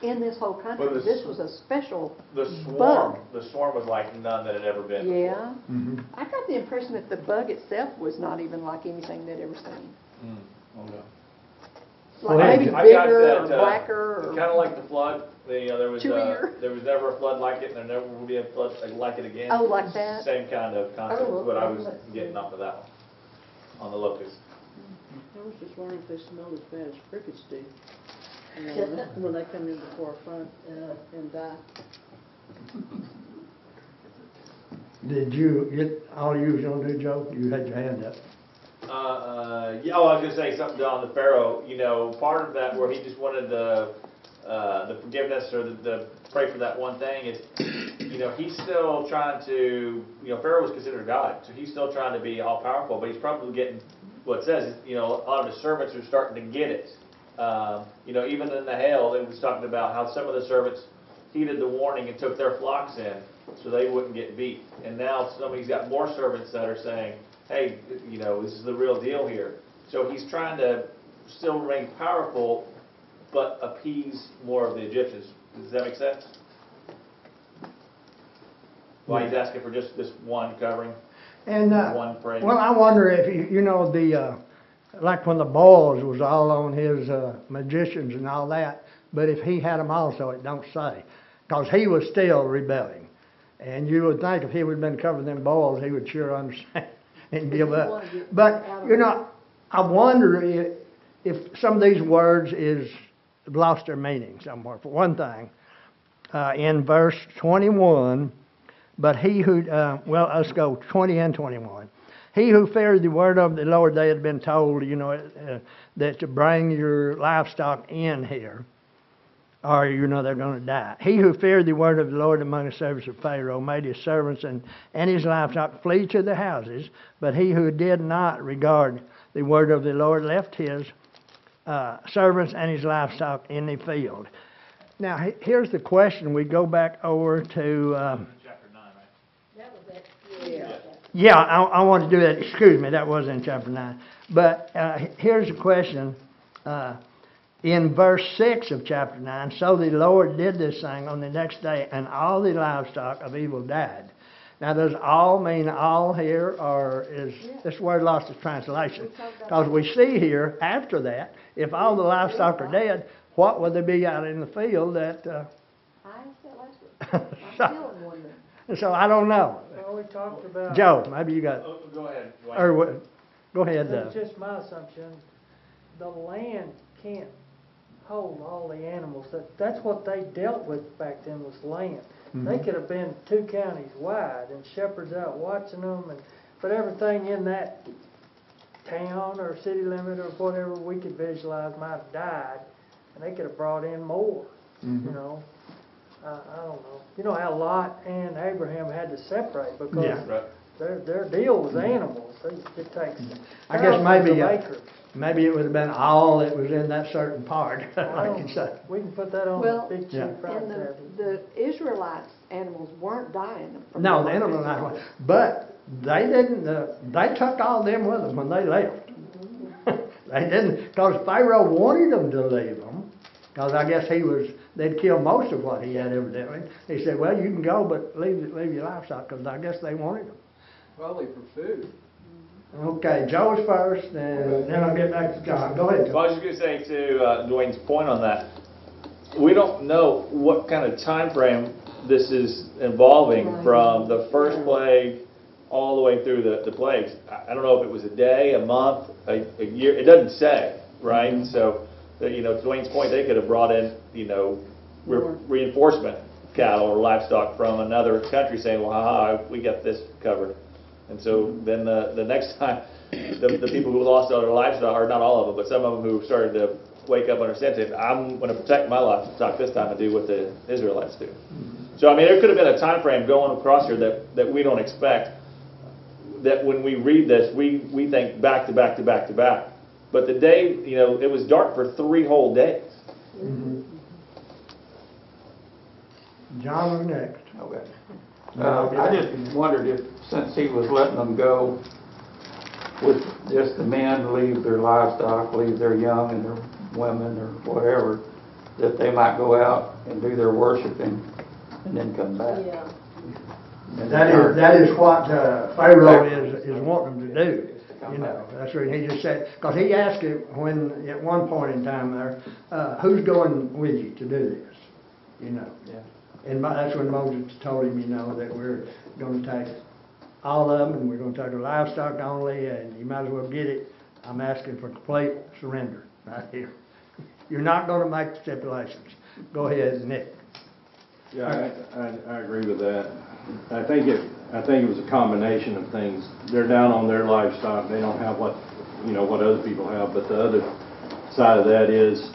Speaker 6: in this whole country.
Speaker 1: Well,
Speaker 6: this was a special
Speaker 1: The
Speaker 6: bug.
Speaker 1: swarm was like none that had ever been before.
Speaker 6: Yeah. I got the impression that the bug itself was not even like anything they'd ever seen.
Speaker 1: Okay.
Speaker 2: Well,
Speaker 6: Like maybe
Speaker 1: I got
Speaker 6: bigger
Speaker 1: that,
Speaker 6: or blacker or
Speaker 1: kind of like the flood. There was
Speaker 6: chewier.
Speaker 1: there was never a flood like it, and there never will be a flood like it again.
Speaker 6: Oh, like that?
Speaker 1: Same kind of concept
Speaker 6: Oh,
Speaker 1: is what I was
Speaker 6: okay.
Speaker 1: getting off of that one on the locust.
Speaker 10: I was just wondering if they smell as bad as crickets do. You know, when they come in before our front and die.
Speaker 2: Did you get all you was gonna do, Joe? You had your hand up.
Speaker 1: Yeah, oh, I was gonna say something on the Pharaoh. You know, part of that where he just wanted the forgiveness or the pray for that one thing is, you know, he's still trying to, you know, Pharaoh was considered God, so he's still trying to be all powerful, but he's probably getting what it says. You know, a lot of the servants are starting to get it. You know, even in the hail, it was talking about how some of the servants heeded the warning and took their flocks in so they wouldn't get beat. And now somebody's got more servants that are saying, hey, you know, this is the real deal here. So he's trying to still remain powerful, but appease more of the Egyptians. Does that make sense? Why he's asking for just this one covering,
Speaker 2: And
Speaker 1: one praise?
Speaker 2: well, I wonder if you know the like when the boils was all on his magicians and all that, but if he had them also, it don't say, because he was still rebelling, and you would think if he would have been covering them boils, he would sure understand and give up. But you know, I wonder if some of these words is lost their meaning somewhere. For one thing, in verse 21. But he who, well, let's go 20 and 21. He who feared the word of the Lord, they had been told, you know, that to bring your livestock in here, or, you know, they're going to die. He who feared the word of the Lord among the servants of Pharaoh made his servants and his livestock flee to the houses. But he who did not regard the word of the Lord left his servants and his livestock in the field. Now, here's the question. We go back over to... Yeah, I want to do that. Excuse me, that was in chapter 9. But here's the question. In verse 6 of chapter 9, so the Lord did this thing on the next day, and all the livestock of evil died. Now, does all mean all here, or is this word lost its translation? Because we see here, after that, if all the livestock are dead, what would there be out in the field that...
Speaker 6: I asked that last week. I'm still wondering.
Speaker 2: So I don't know.
Speaker 9: Well, we talked about.
Speaker 2: Joe, maybe you got...
Speaker 1: Oh, go ahead, Dwayne.
Speaker 2: Or, go ahead.
Speaker 9: That's just my assumption. The land can't hold all the animals. That's what they dealt with back then, was land.
Speaker 2: Mm-hmm.
Speaker 9: They could have been 2 counties wide and shepherds out watching them, but everything in that town or city limit or whatever we could visualize might have died, and they could have brought in more.
Speaker 2: Mm-hmm.
Speaker 9: You know, I don't know. You know how Lot and Abraham had to separate because
Speaker 2: Yeah.
Speaker 1: Right.
Speaker 9: their deal was animals. It takes
Speaker 2: I guess maybe,
Speaker 9: thousands of acres.
Speaker 2: maybe it would have been all that was in that certain part, like you say.
Speaker 9: We can put that on
Speaker 6: Well,
Speaker 9: the big sheet
Speaker 2: Yeah.
Speaker 9: right
Speaker 6: And
Speaker 9: there.
Speaker 6: the Israelites' animals weren't dying from
Speaker 2: No,
Speaker 6: the
Speaker 2: they don't know
Speaker 6: Lord.
Speaker 2: that. But they didn't. They took all them with them when they left. They didn't, because Pharaoh wanted them to leave them. Because I guess they'd kill most of what he had evidently. He said, well, you can go, but leave your livestock, because I guess they wanted them.
Speaker 3: Probably for food.
Speaker 2: Okay, Joe's first, and then I'll get back to John. Go ahead, Joe.
Speaker 1: Well, I was just going to say to Dwayne's point on that, we don't know what kind of time frame this is involving from the first plague all the way through the plagues. I don't know if it was a day, a month, a year. It doesn't say, right?
Speaker 2: Mm-hmm.
Speaker 1: So, you know, to Dwayne's point, they could have brought in, you know, reinforcement cattle or livestock from another country saying, well, haha, we got this covered. And so then the next time, the people who lost all their livestock, or not all of them, but some of them who started to wake up and understand it, I'm going to protect my livestock this time and do what the Israelites do. So, I mean, there could have been a time frame going across here that we don't expect, that when we read this, we think back to back to back to back. But the day, you know, it was dark for 3 whole days.
Speaker 2: Mm-hmm. John was next.
Speaker 4: Okay. I just wondered if, since he was letting them go with just the men, leave their livestock, leave their young and their women or whatever, that they might go out and do their worshiping and then come back.
Speaker 5: Yeah.
Speaker 4: And
Speaker 2: That is what Pharaoh is wanting them to do. You know, that's the reason he just said, because he asked it when, at one point in time there, who's going with you to do this? You know.
Speaker 1: Yeah.
Speaker 2: And that's when Moses told him, you know, that we're going to take all of them and we're going to take the livestock only, and you might as well get it. I'm asking for complete surrender right here. You're not going to make stipulations. Go ahead, Nick.
Speaker 11: Yeah, I agree with that. I think it was a combination of things. They're down on their livestock. They don't have what other people have. But the other side of that is,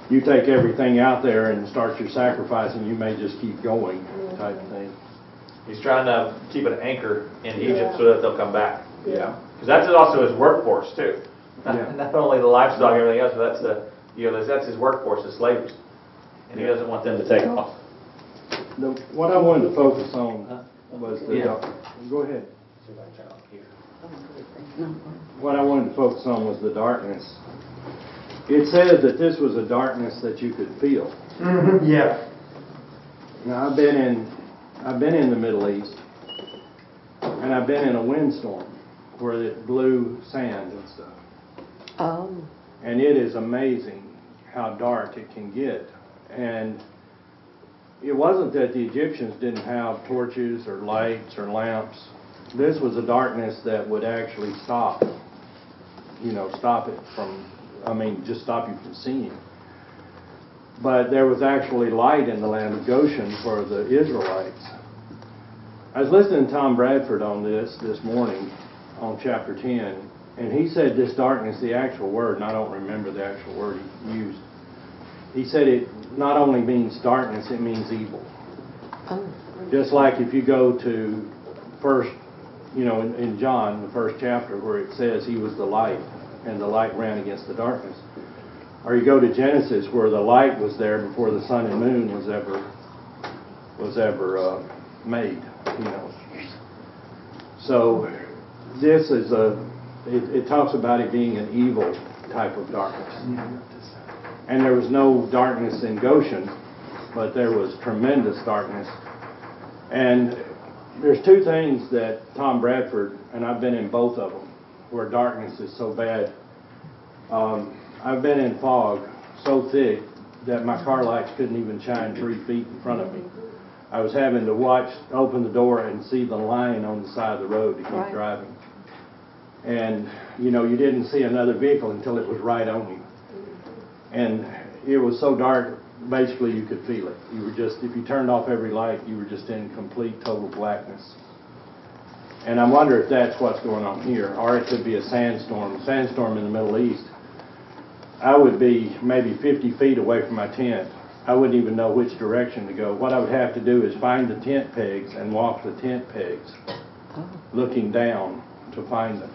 Speaker 11: you take everything out there and start your sacrificing, you may just keep going, type of thing.
Speaker 1: He's trying to keep an anchor in Egypt so that they'll come back.
Speaker 11: Yeah.
Speaker 1: Because that's also his workforce too.
Speaker 11: Yeah.
Speaker 1: Not only the livestock and everything else, but that's his workforce, the slaves, and he doesn't want them to take off.
Speaker 11: What I wanted to focus on was the. Go ahead. What I wanted to focus on was the darkness. It says that this was a darkness that you could feel.
Speaker 2: Mm-hmm. Yeah.
Speaker 11: Now I've been in the Middle East, and I've been in a windstorm where it blew sand and stuff.
Speaker 6: Oh.
Speaker 11: And it is amazing how dark it can get. And it wasn't that the Egyptians didn't have torches or lights or lamps. This was a darkness that would actually stop it from, just stop you from seeing. But there was actually light in the land of Goshen for the Israelites. I was listening to Tom Bradford on this morning on chapter 10, and he said this darkness, the actual word, and I don't remember the actual word he used. He said it not only means darkness, it means evil.
Speaker 6: Oh.
Speaker 11: Just like if you go to in John, the first chapter, where it says he was the light, and the light ran against the darkness. Or you go to Genesis, where the light was there before the sun and moon was ever made. So this is it talks about it being an evil type of darkness. And there was no darkness in Goshen, but there was tremendous darkness. And there's two things that Tom Bradford, and I've been in both of them, where darkness is so bad. I've been in fog so thick that my car lights couldn't even shine 3 feet in front of me. I was having to open the door and see the line on the side of the road to keep driving. And, you didn't see another vehicle until it was right on you. And it was so dark, basically you could feel it. You were just, if you turned off every light, you were just in complete, total blackness. And I wonder if that's what's going on here. Or it could be a sandstorm. A sandstorm in the Middle East. I would be maybe 50 feet away from my tent. I wouldn't even know which direction to go. What I would have to do is find the tent pegs and walk the tent pegs, looking down to find them.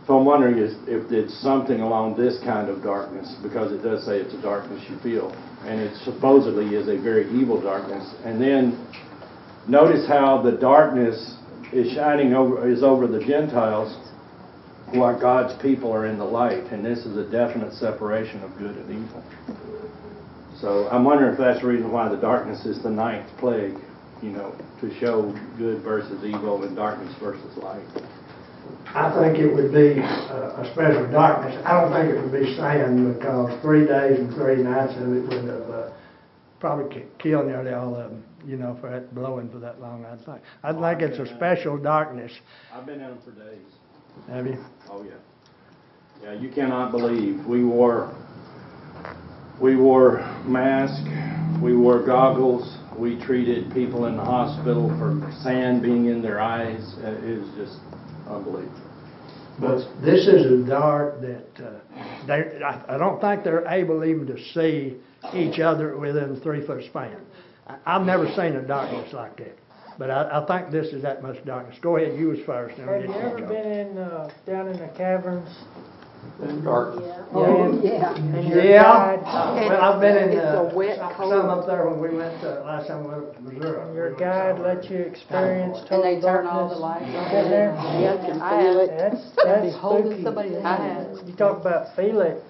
Speaker 11: So I'm wondering if it's something along this kind of darkness, because it does say it's a darkness you feel. And it supposedly is a very evil darkness. And then notice how the darkness is over the Gentiles, while God's people are in the light. And this is a definite separation of good and evil. So I'm wondering if that's the reason why the darkness is the ninth plague, to show good versus evil and darkness versus light.
Speaker 2: I think it would be a special darkness. I don't think it would be sand, because 3 days and 3 nights of it would have probably killed nearly all of them, for it blowing for that long. I think it's a special darkness.
Speaker 11: I've been in them for days.
Speaker 2: Have you?
Speaker 11: Oh yeah. Yeah, you cannot believe. We wore masks, we wore goggles, we treated people in the hospital for sand being in their eyes. It was just unbelievable.
Speaker 2: But this is a dark that I don't think they're able even to see each other within a 3-foot span. I've never seen a darkness like that. But I think this is that much darkness. Go ahead, you was first.
Speaker 9: Have you ever been down in the caverns?
Speaker 4: It's dark.
Speaker 6: Oh, yeah.
Speaker 9: And your
Speaker 2: Yeah.
Speaker 9: guide,
Speaker 2: Well, I've been in
Speaker 6: It's a wet, cold.
Speaker 2: some up there when we went last time we went to Missouri.
Speaker 9: and your guide let you experience
Speaker 6: And
Speaker 9: total
Speaker 6: they turn all the
Speaker 9: darkness?
Speaker 6: lights
Speaker 9: You been there?
Speaker 6: Yeah, you can feel it.
Speaker 9: That's
Speaker 6: Be holding
Speaker 9: spooky.
Speaker 6: somebody's hand.
Speaker 9: You talk about feel it.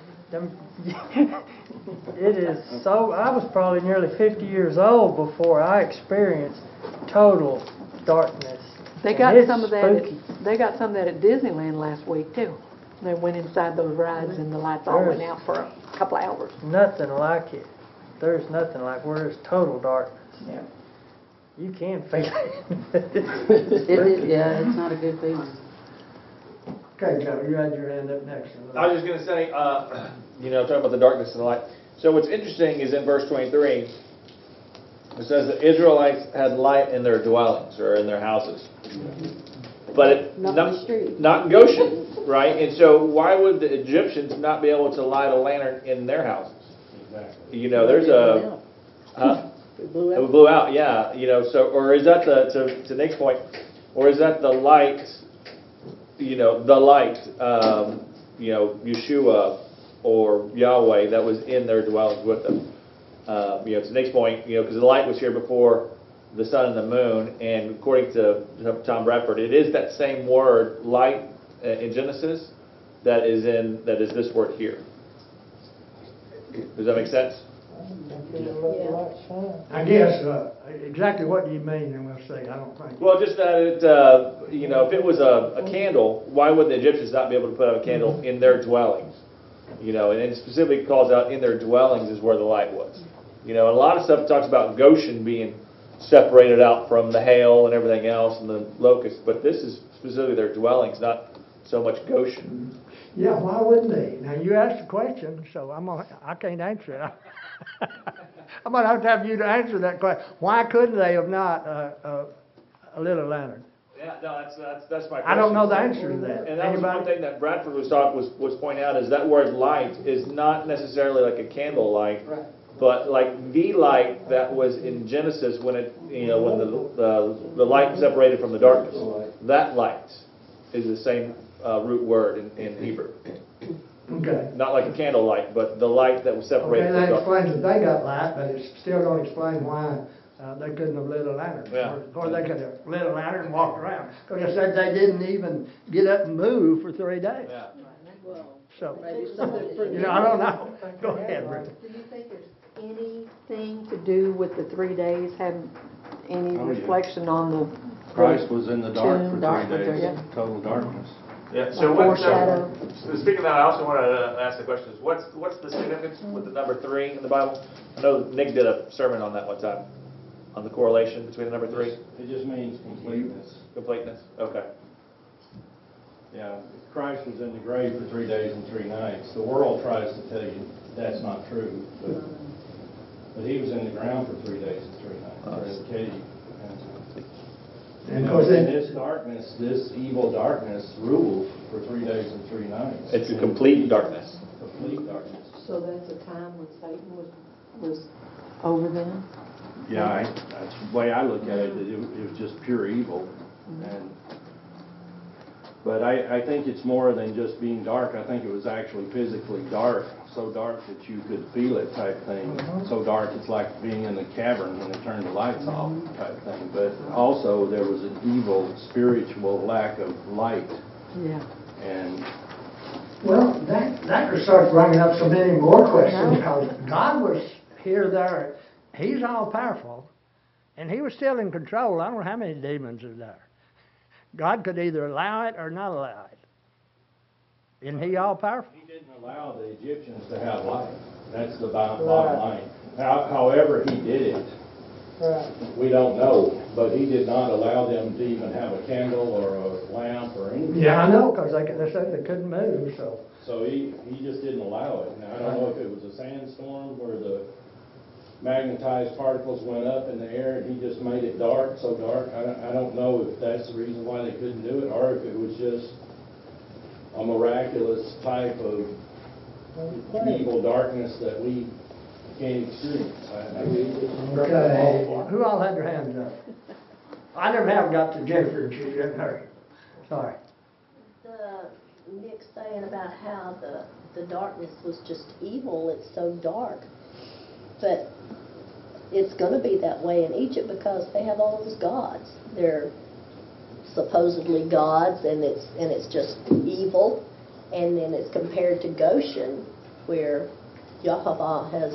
Speaker 9: It is so. I was probably nearly 50 years old before I experienced total darkness.
Speaker 6: They got
Speaker 9: It's
Speaker 6: some of that.
Speaker 9: spooky.
Speaker 6: They got some of that at Disneyland last week too. They went inside those rides and the lights all went out for a couple of hours.
Speaker 9: Nothing like it. There's nothing like where there's total darkness.
Speaker 8: Yeah.
Speaker 9: You can feel it.
Speaker 8: Yeah, it's not a good feeling.
Speaker 2: Okay, Joe, you had your hand up next.
Speaker 1: I was just going to say, talking about the darkness and the light. So what's interesting is in verse 23, it says the Israelites had light in their dwellings or in their houses. But
Speaker 7: Not in the street.
Speaker 1: not in Goshen, right? And so why would the Egyptians not be able to light a lantern in their houses?
Speaker 11: Exactly.
Speaker 1: There's a... Huh?
Speaker 10: It blew
Speaker 1: It
Speaker 10: out.
Speaker 1: blew out, yeah. Or is that to Nick's point, or is that the light, Yeshua or Yahweh that was in their dwellings with them? To Nick's point, because the light was here before the sun and the moon, and according to Tom Bradford, it is that same word, light, in Genesis, that is this word here. Does that make sense?
Speaker 2: I guess, exactly what do you mean, and we'll see, I don't think.
Speaker 1: Well, just that if it was a candle, why would the Egyptians not be able to put out a candle in their dwellings? And it specifically calls out in their dwellings is where the light was. And a lot of stuff talks about Goshen being separated out from the hail and everything else and the locusts, but this is specifically their dwellings, not so much Goshen.
Speaker 2: Yeah, why wouldn't they? Now, you asked the question, so I can't answer it. I'm going to have you to answer that question. Why couldn't they have not a little lantern?
Speaker 1: Yeah, no, that's my question.
Speaker 2: I don't know the answer to that.
Speaker 1: And that was one thing that Bradford was pointing out, is that word light is not necessarily like a candle light, but like the light that was in Genesis when when the light separated from the darkness. That light is the same root word in Hebrew.
Speaker 2: Okay.
Speaker 1: Not like a candle light, but the light that was separated
Speaker 2: Okay,
Speaker 1: from
Speaker 2: that
Speaker 1: darkness.
Speaker 2: explains that they got light, but it still don't explain why they couldn't have lit a lantern.
Speaker 1: Yeah.
Speaker 2: Or they could have lit a lantern and walked around. Because it said they didn't even get up and move for 3 days.
Speaker 1: Yeah.
Speaker 10: Well,
Speaker 2: So,
Speaker 10: maybe something for
Speaker 2: I don't know. Go ahead, Rick.
Speaker 6: Do you think there's anything to do with the 3 days having any
Speaker 11: Oh, yeah.
Speaker 6: reflection on the
Speaker 11: Christ was in the dark
Speaker 6: tomb,
Speaker 11: for
Speaker 6: dark
Speaker 11: 3
Speaker 6: with
Speaker 11: days,
Speaker 6: their-
Speaker 11: total darkness.
Speaker 1: Yeah. So
Speaker 6: Foreshadow.
Speaker 1: speaking of that, I also wanted to ask the question: what's the significance with the number 3 in the Bible? I know Nick did a sermon on that one time, on the correlation between the number 3.
Speaker 11: It just means completeness.
Speaker 1: Completeness. Okay.
Speaker 11: Yeah, Christ was in the grave for 3 days and 3 nights. The world tries to tell you that's not true, but he was in the ground for 3 days and 3 nights, or in the cave.
Speaker 2: And of course, then,
Speaker 11: this darkness, this evil darkness, ruled for 3 days and 3 nights.
Speaker 1: It's a complete darkness.
Speaker 11: Complete darkness.
Speaker 6: So that's a time when Satan was over them?
Speaker 11: Yeah, that's the way I look at it. It was just pure evil, But I think it's more than just being dark. I think it was actually physically dark, so dark that you could feel it type thing. So dark it's like being in the cavern when they turned the lights off type thing. But also there was an evil spiritual lack of light.
Speaker 6: Yeah.
Speaker 11: And
Speaker 2: well, that just starts bringing up so many more questions, because God was here, there. He's all powerful, and he was still in control. I don't know how many demons are there. God could either allow it or not allow it. Isn't he all powerful?
Speaker 11: he didn't allow the Egyptians to have light. That's the bottom line. However he did it, we don't know. But he did not allow them to even have a candle or a lamp or anything.
Speaker 2: Yeah, I know, because they said they couldn't move, so.
Speaker 11: So he just didn't allow it. Now, I don't know if it was a sandstorm where the magnetized particles went up in the air and he just made it dark, so dark. I don't know if that's the reason why they couldn't do it, or if it was just a miraculous type of evil darkness that we can't experience.
Speaker 2: Okay, who all had their hands up? I never have got to Jennifer, and she didn't hurry. Sorry.
Speaker 5: Nick saying about how the darkness was just evil, it's so dark. But it's going to be that way in Egypt because they have all those gods. They're supposedly gods, and it's just evil. And then it's compared to Goshen, where Yahweh has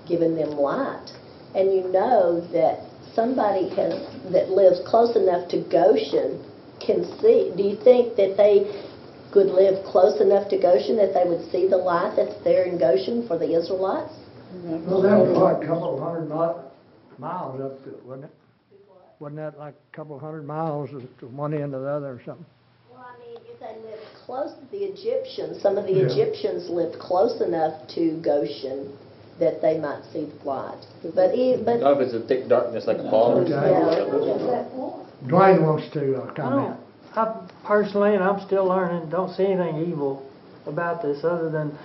Speaker 5: given them light. And you know that somebody that lives close enough to Goshen can see, do you think that they could live close enough to Goshen that they would see the light that's there in Goshen for the Israelites?
Speaker 2: Well, that was like a couple of hundred miles up to it, wasn't it? Wasn't that like a couple of hundred miles to one end or the other or something?
Speaker 5: Well, I mean, if they lived close to the Egyptians, some of the Egyptians lived close enough to Goshen that they might see the light. But
Speaker 1: Not if it's a thick darkness like a fog.
Speaker 2: Dwayne wants to comment.
Speaker 9: I personally, and I'm still learning, don't see anything evil about this other than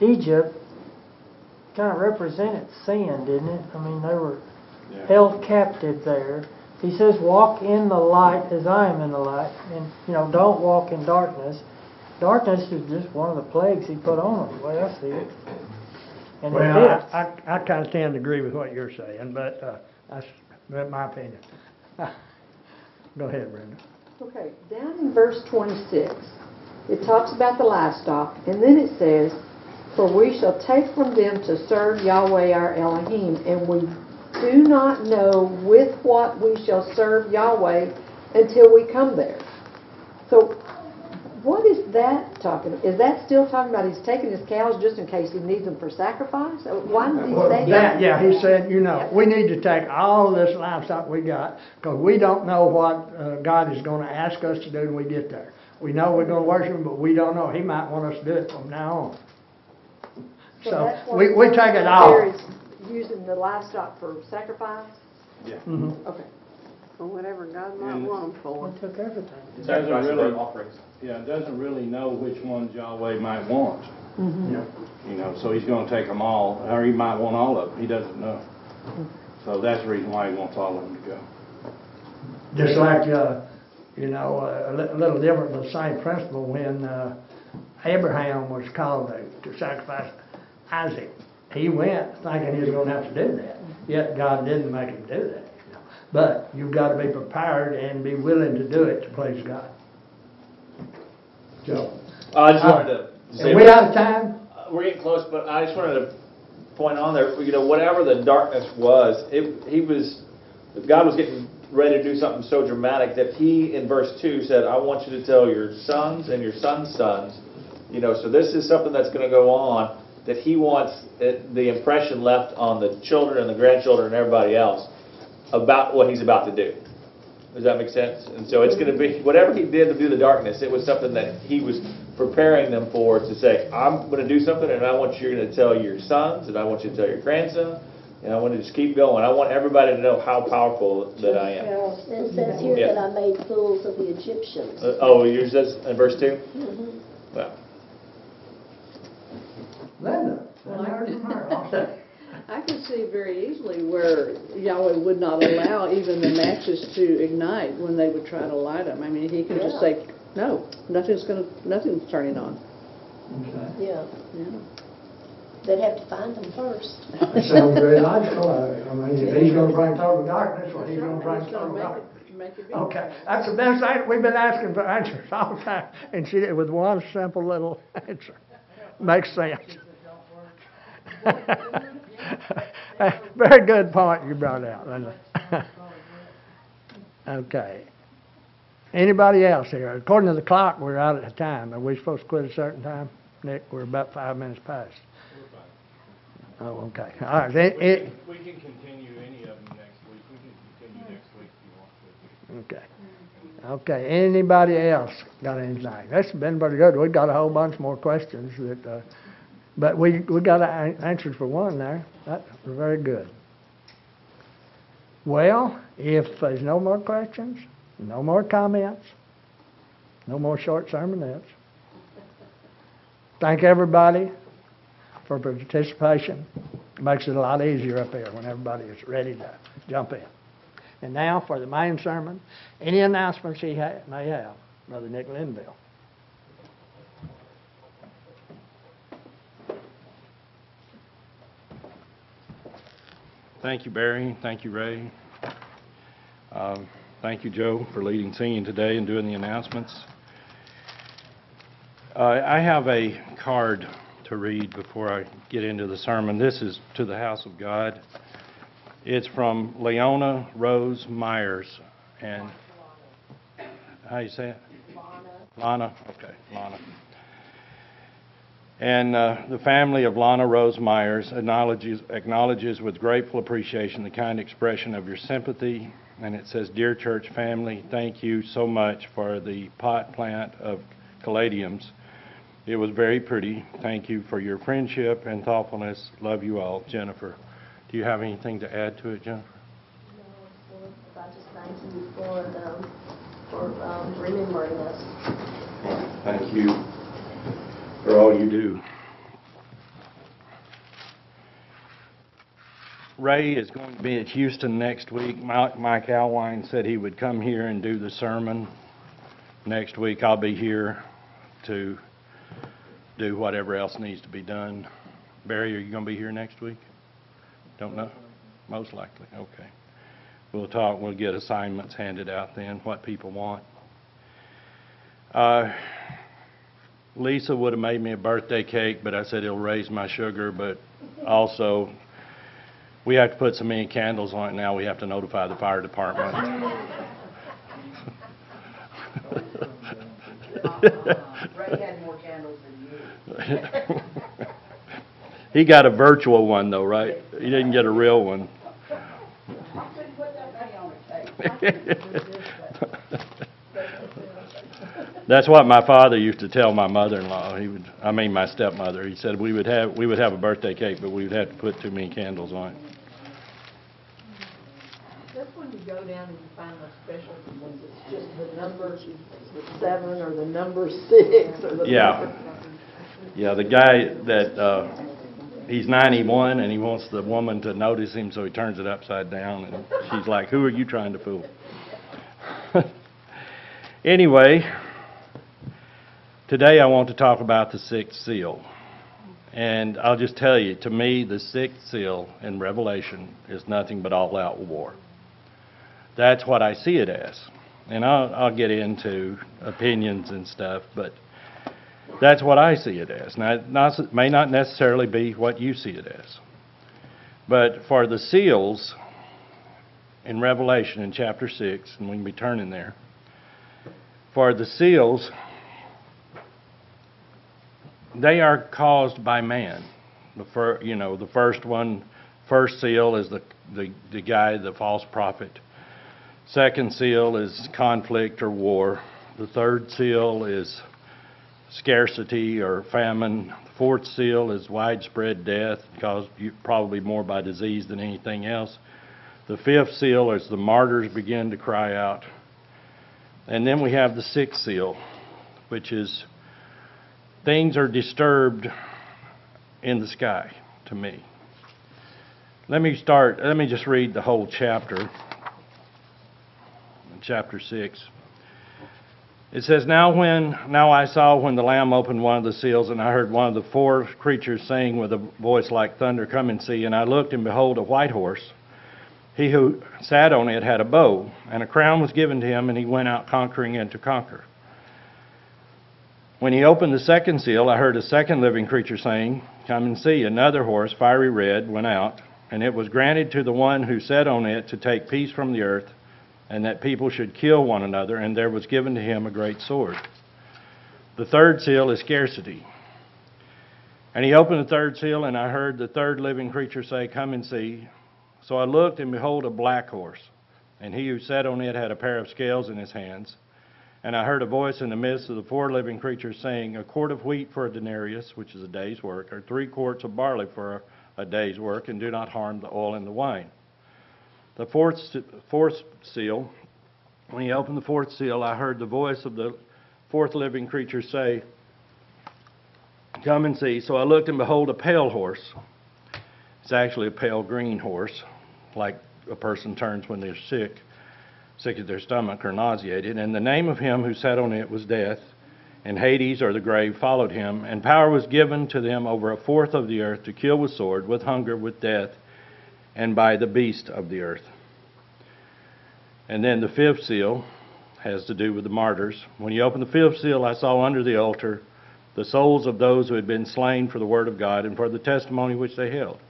Speaker 9: Egypt kind of represented sin, didn't it? I mean, they were held captive there. He says, walk in the light as I am in the light. And, don't walk in darkness. Darkness is just one of the plagues he put on them, the way I see it. And
Speaker 2: Well, I kind of tend to agree with what you're saying, but that's my opinion. Go ahead, Brenda.
Speaker 6: Okay, down in verse 26, it talks about the livestock, and then it says, for we shall take from them to serve Yahweh our Elohim, and we do not know with what we shall serve Yahweh until we come there. So, what is that talking about? Is that still talking about he's taking his cows just in case he needs them for sacrifice? Why did he say that?
Speaker 2: Yeah, he said, we need to take all this livestock we got because we don't know what God is going to ask us to do when we get there. We know we're going to worship him, but we don't know. He might want us to do it from now on. So
Speaker 6: that's what
Speaker 2: we take it all.
Speaker 6: there is using the livestock for sacrifice?
Speaker 11: Yeah.
Speaker 2: Mm-hmm.
Speaker 6: Okay.
Speaker 10: For whatever God might want them for.
Speaker 9: He took everything.
Speaker 11: It doesn't really, it doesn't really know which ones Yahweh might want.
Speaker 2: Yeah.
Speaker 11: So he's going to take them all, or he might want all of them. He doesn't know. So that's the reason why he wants all of them to go.
Speaker 2: Just like, a little different, but the same principle when Abraham was called to sacrifice Isaac. He went thinking he was going to have to do that. Yet God didn't make him do that. But you've got to be prepared and be willing to do it to please God. Joe.
Speaker 1: I just wanted to say,
Speaker 2: Are we out of time?
Speaker 1: we're getting close, but I just wanted to point on there, whatever the darkness was, God was getting ready to do something so dramatic that he, in verse 2, said, I want you to tell your sons and your sons' sons. So this is something that's going to go on, that he wants the impression left on the children and the grandchildren and everybody else about what he's about to do. Does that make sense? And so it's going to be, whatever he did to do the darkness, it was something that he was preparing them for, to say, I'm going to do something, and I want you to tell your sons, and I want you to tell your grandson, and I want to just keep going. I want everybody to know how powerful that I am.
Speaker 5: It says here that I made fools of the Egyptians.
Speaker 1: Yours says in verse 2?
Speaker 5: Mm-hmm.
Speaker 1: Well.
Speaker 2: Linda.
Speaker 10: I can see very easily where Yahweh would not allow even the matches to ignite when they would try to light them. I mean, he could just say, no, nothing's turning on.
Speaker 2: Okay.
Speaker 5: Yeah.
Speaker 10: Yeah.
Speaker 5: They'd have to find them first.
Speaker 2: That sounds very logical. I mean, if he's going to bring total darkness, well, he's going to bring total darkness. Okay, that's the best thing. We've been asking for answers all the time, and she did with one simple little answer. Makes sense. Very good point you brought out, Linda. Okay. Anybody else here? According to the clock, we're out at time. Are we supposed to quit at a certain time? Nick, we're about 5 minutes past. Oh, okay. All right.
Speaker 11: We can continue any of them next week. We can continue next week if you want to.
Speaker 2: Okay. Okay. Anybody else got anything? That's been pretty good. We got a whole bunch more questions that, but we got answers for one there. That's very good. Well, if there's no more questions, no more comments, no more short sermonettes, thank everybody for participation. It makes it a lot easier up here when everybody is ready to jump in. And now for the main sermon, any announcements he may have, Brother Nick Linville.
Speaker 11: Thank you, Barry. Thank you, Ray. Thank you, Joe, for leading singing today and doing the announcements. I have a card to read before I get into the sermon. This is to the house of God. It's from Leona Rose Myers. And how you say it? Lana. Okay, Lana. And the family of Lana Rose Myers acknowledges with grateful appreciation the kind expression of your sympathy. And it says, "Dear church family, thank you so much for the pot plant of caladiums. It was very pretty. Thank you for your friendship and thoughtfulness. Love you all, Jennifer." Do you have anything to add to it, Jennifer?
Speaker 5: No, I just thank you for remembering us.
Speaker 11: Thank you for all you do. Ray is going to be at Houston next week. Mike Alwine said he would come here and do the sermon. Next week I'll be here to do whatever else needs to be done. Barry, are you going to be here next week? Don't know? Most likely. Okay. We'll talk. We'll get assignments handed out then, what people want. Lisa would have made me a birthday cake, but I said it'll raise my sugar. But also, we have to put so many candles on it now, we have to notify the fire department.
Speaker 8: Ray had more candles than you.
Speaker 11: He got a virtual one, though, right? He didn't get a real one. That's what my father used to tell my mother-in-law. My stepmother. He said we would have a birthday cake, but we would have to put too many candles on it.
Speaker 6: That's when you go down and you find the special ones. It's just the number 7 or the number 6 or the number.
Speaker 11: Yeah, the guy that he's 91 and he wants the woman to notice him, so he turns it upside down, and she's like, "Who are you trying to fool?" Anyway, today I want to talk about the sixth seal. And I'll just tell you, to me, the sixth seal in Revelation is nothing but all-out war. That's what I see it as. And I'll get into opinions and stuff, but that's what I see it as. Now, it may not necessarily be what you see it as. But for the seals in Revelation in chapter 6, and we can be turning there, for the seals, they are caused by man. The first seal is the guy, the false prophet. Second seal is conflict or war. The third seal is scarcity or famine. The fourth seal is widespread death, caused probably more by disease than anything else. The fifth seal is the martyrs begin to cry out. And then we have the sixth seal, which is things are disturbed in the sky, to me. Let me just read the whole chapter. Chapter 6. It says, Now I saw when the Lamb opened one of the seals, and I heard one of the four creatures saying with a voice like thunder, "Come and see." And I looked, and behold, a white horse. He who sat on it had a bow, and a crown was given to him, and he went out conquering and to conquer. When he opened the second seal, I heard a second living creature saying, "Come and see." Another horse, fiery red, went out, and it was granted to the one who sat on it to take peace from the earth, and that people should kill one another, and there was given to him a great sword. The third seal is scarcity. And he opened the third seal, and I heard the third living creature say, "Come and see." So I looked, and behold, a black horse, and he who sat on it had a pair of scales in his hands. And I heard a voice in the midst of the four living creatures saying, "A quart of wheat for a denarius," which is a day's work, or 3 quarts of barley for a day's work, and do not harm the oil and the wine. The fourth seal, when he opened the fourth seal, I heard the voice of the fourth living creature say, "Come and see." So I looked, and behold, a pale horse. It's actually a pale green horse, like a person turns when they're sick at their stomach or nauseated. And the name of him who sat on it was Death, and Hades, or the grave, followed him. And power was given to them over a fourth of the earth to kill with sword, with hunger, with death, and by the beast of the earth. And then the fifth seal has to do with the martyrs. When you open the fifth seal, I saw under the altar the souls of those who had been slain for the word of God and for the testimony which they held.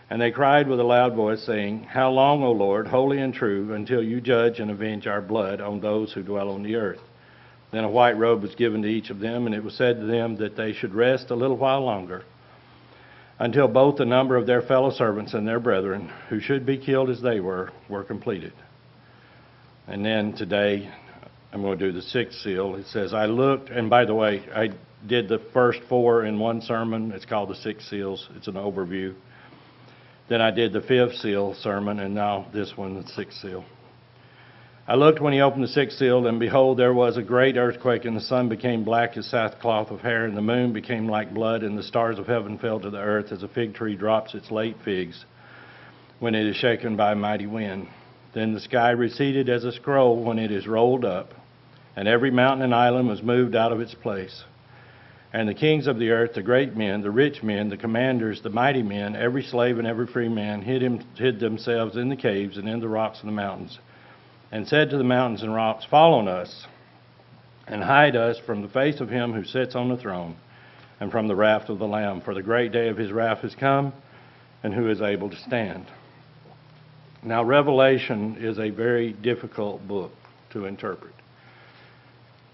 Speaker 11: And they cried with a loud voice, saying, How long, O Lord, holy and true, until you judge and avenge our blood on those who dwell on the earth? Then a white robe was given to each of them, and it was said to them that they should rest a little while longer, until both the number of their fellow servants and their brethren, who should be killed as they were completed. And then today, I'm going to do the sixth seal. It says, I looked, and by the way, I did the first four in one sermon. It's called the Six Seals. It's an overview. Then I did the fifth seal sermon, and now this one, the sixth seal. I looked when he opened the sixth seal, and behold, there was a great earthquake, and the sun became black as sackcloth of hair, and the moon became like blood, and the stars of heaven fell to the earth as a fig tree drops its late figs when it is shaken by a mighty wind. Then the sky receded as a scroll when it is rolled up, and every mountain and island was moved out of its place. And the kings of the earth, the great men, the rich men, the commanders, the mighty men, every slave and every free man hid themselves in the caves and in the rocks of the mountains, and said to the mountains and rocks, Fall on us, and hide us from the face of him who sits on the throne, and from the wrath of the Lamb. For the great day of his wrath has come, and who is able to stand? Now, Revelation is a very difficult book to interpret.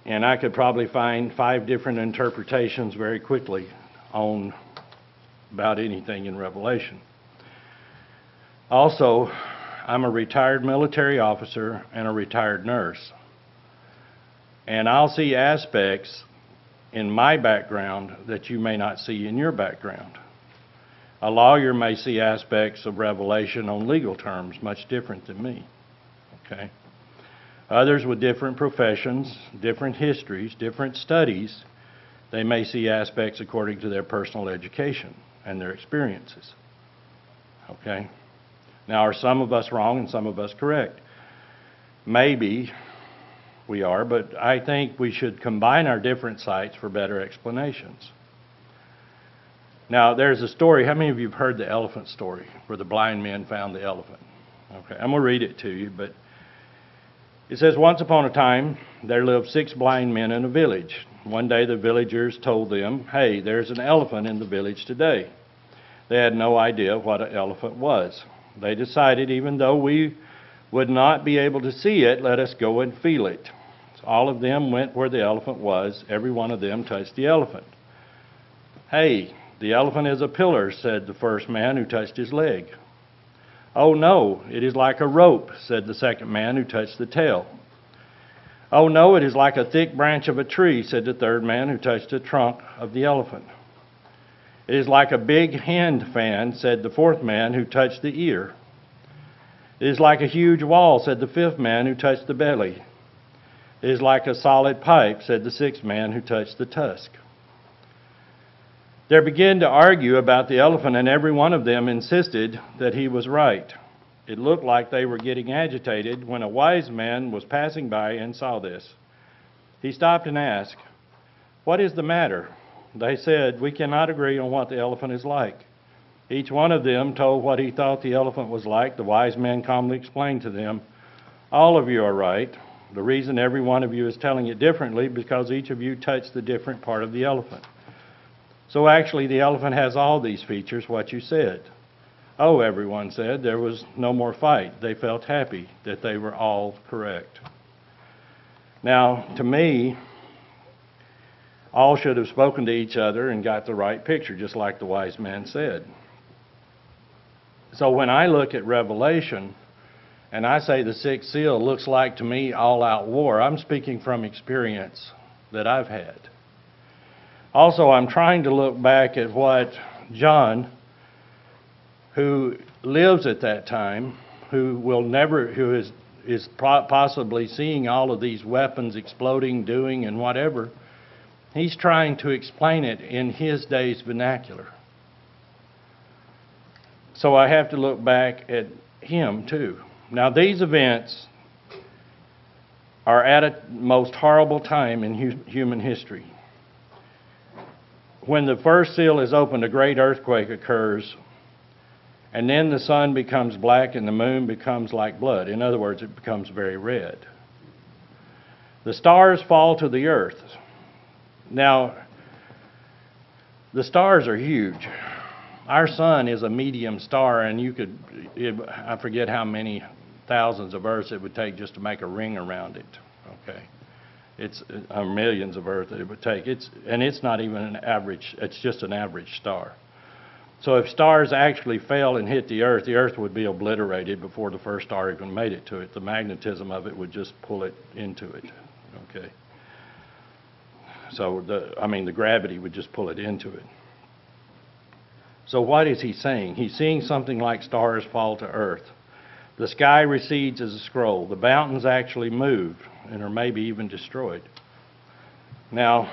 Speaker 11: And I could probably find 5 different interpretations very quickly on about anything in Revelation. Also, I'm a retired military officer and a retired nurse. And I'll see aspects in my background that you may not see in your background. A lawyer may see aspects of Revelation on legal terms much different than me. Okay? Others with different professions, different histories, different studies, they may see aspects according to their personal education and their experiences. Okay? Now, are some of us wrong and some of us correct? Maybe we are, but I think we should combine our different sites for better explanations. Now, there's a story. How many of you have heard the elephant story where the blind men found the elephant? Okay, I'm going to read it to you, but it says, Once upon a time, there lived 6 blind men in a village. One day, the villagers told them, Hey, there's an elephant in the village today. They had no idea what an elephant was. They decided, even though we would not be able to see it, let us go and feel it. So all of them went where the elephant was. Every one of them touched the elephant. Hey, the elephant is a pillar, said the first man who touched his leg. Oh no, it is like a rope, said the second man who touched the tail. Oh no, it is like a thick branch of a tree, said the third man who touched the trunk of the elephant. It is like a big hand fan, said the fourth man who touched the ear. It is like a huge wall, said the fifth man who touched the belly. It is like a solid pipe, said the sixth man who touched the tusk. They began to argue about the elephant, and every one of them insisted that he was right. It looked like they were getting agitated when a wise man was passing by and saw this. He stopped and asked, What is the matter? They said, We cannot agree on what the elephant is like. Each one of them told what he thought the elephant was like. The wise man calmly explained to them, All of you are right. The reason every one of you is telling it differently is because each of you touched the different part of the elephant. So actually, the elephant has all these features, what you said. Oh, everyone said. There was no more fight. They felt happy that they were all correct. Now, to me, all should have spoken to each other and got the right picture, just like the wise man said. So when I look at Revelation, and I say the sixth seal looks like to me all-out war, I'm speaking from experience that I've had. Also, I'm trying to look back at what John, who lives at that time, who is possibly seeing all of these weapons exploding, doing, and whatever, he's trying to explain it in his day's vernacular. So I have to look back at him too. Now, these events are at a most horrible time in human history. When the first seal is opened, a great earthquake occurs, and then the sun becomes black and the moon becomes like blood. In other words, it becomes very red. The stars fall to the earth. Now, the stars are huge. our sun is a medium star, and I forget how many thousands of Earths it would take just to make a ring around it. Okay, it's millions of Earths it would take. It's not even an average. It's just an average star. So if stars actually fell and hit the Earth would be obliterated before the first star even made it to it. The magnetism of it would just pull it into it. Okay. So the gravity would just pull it into it. So what is he saying? He's seeing something like stars fall to Earth. The sky recedes as a scroll. The mountains actually move and are maybe even destroyed. Now,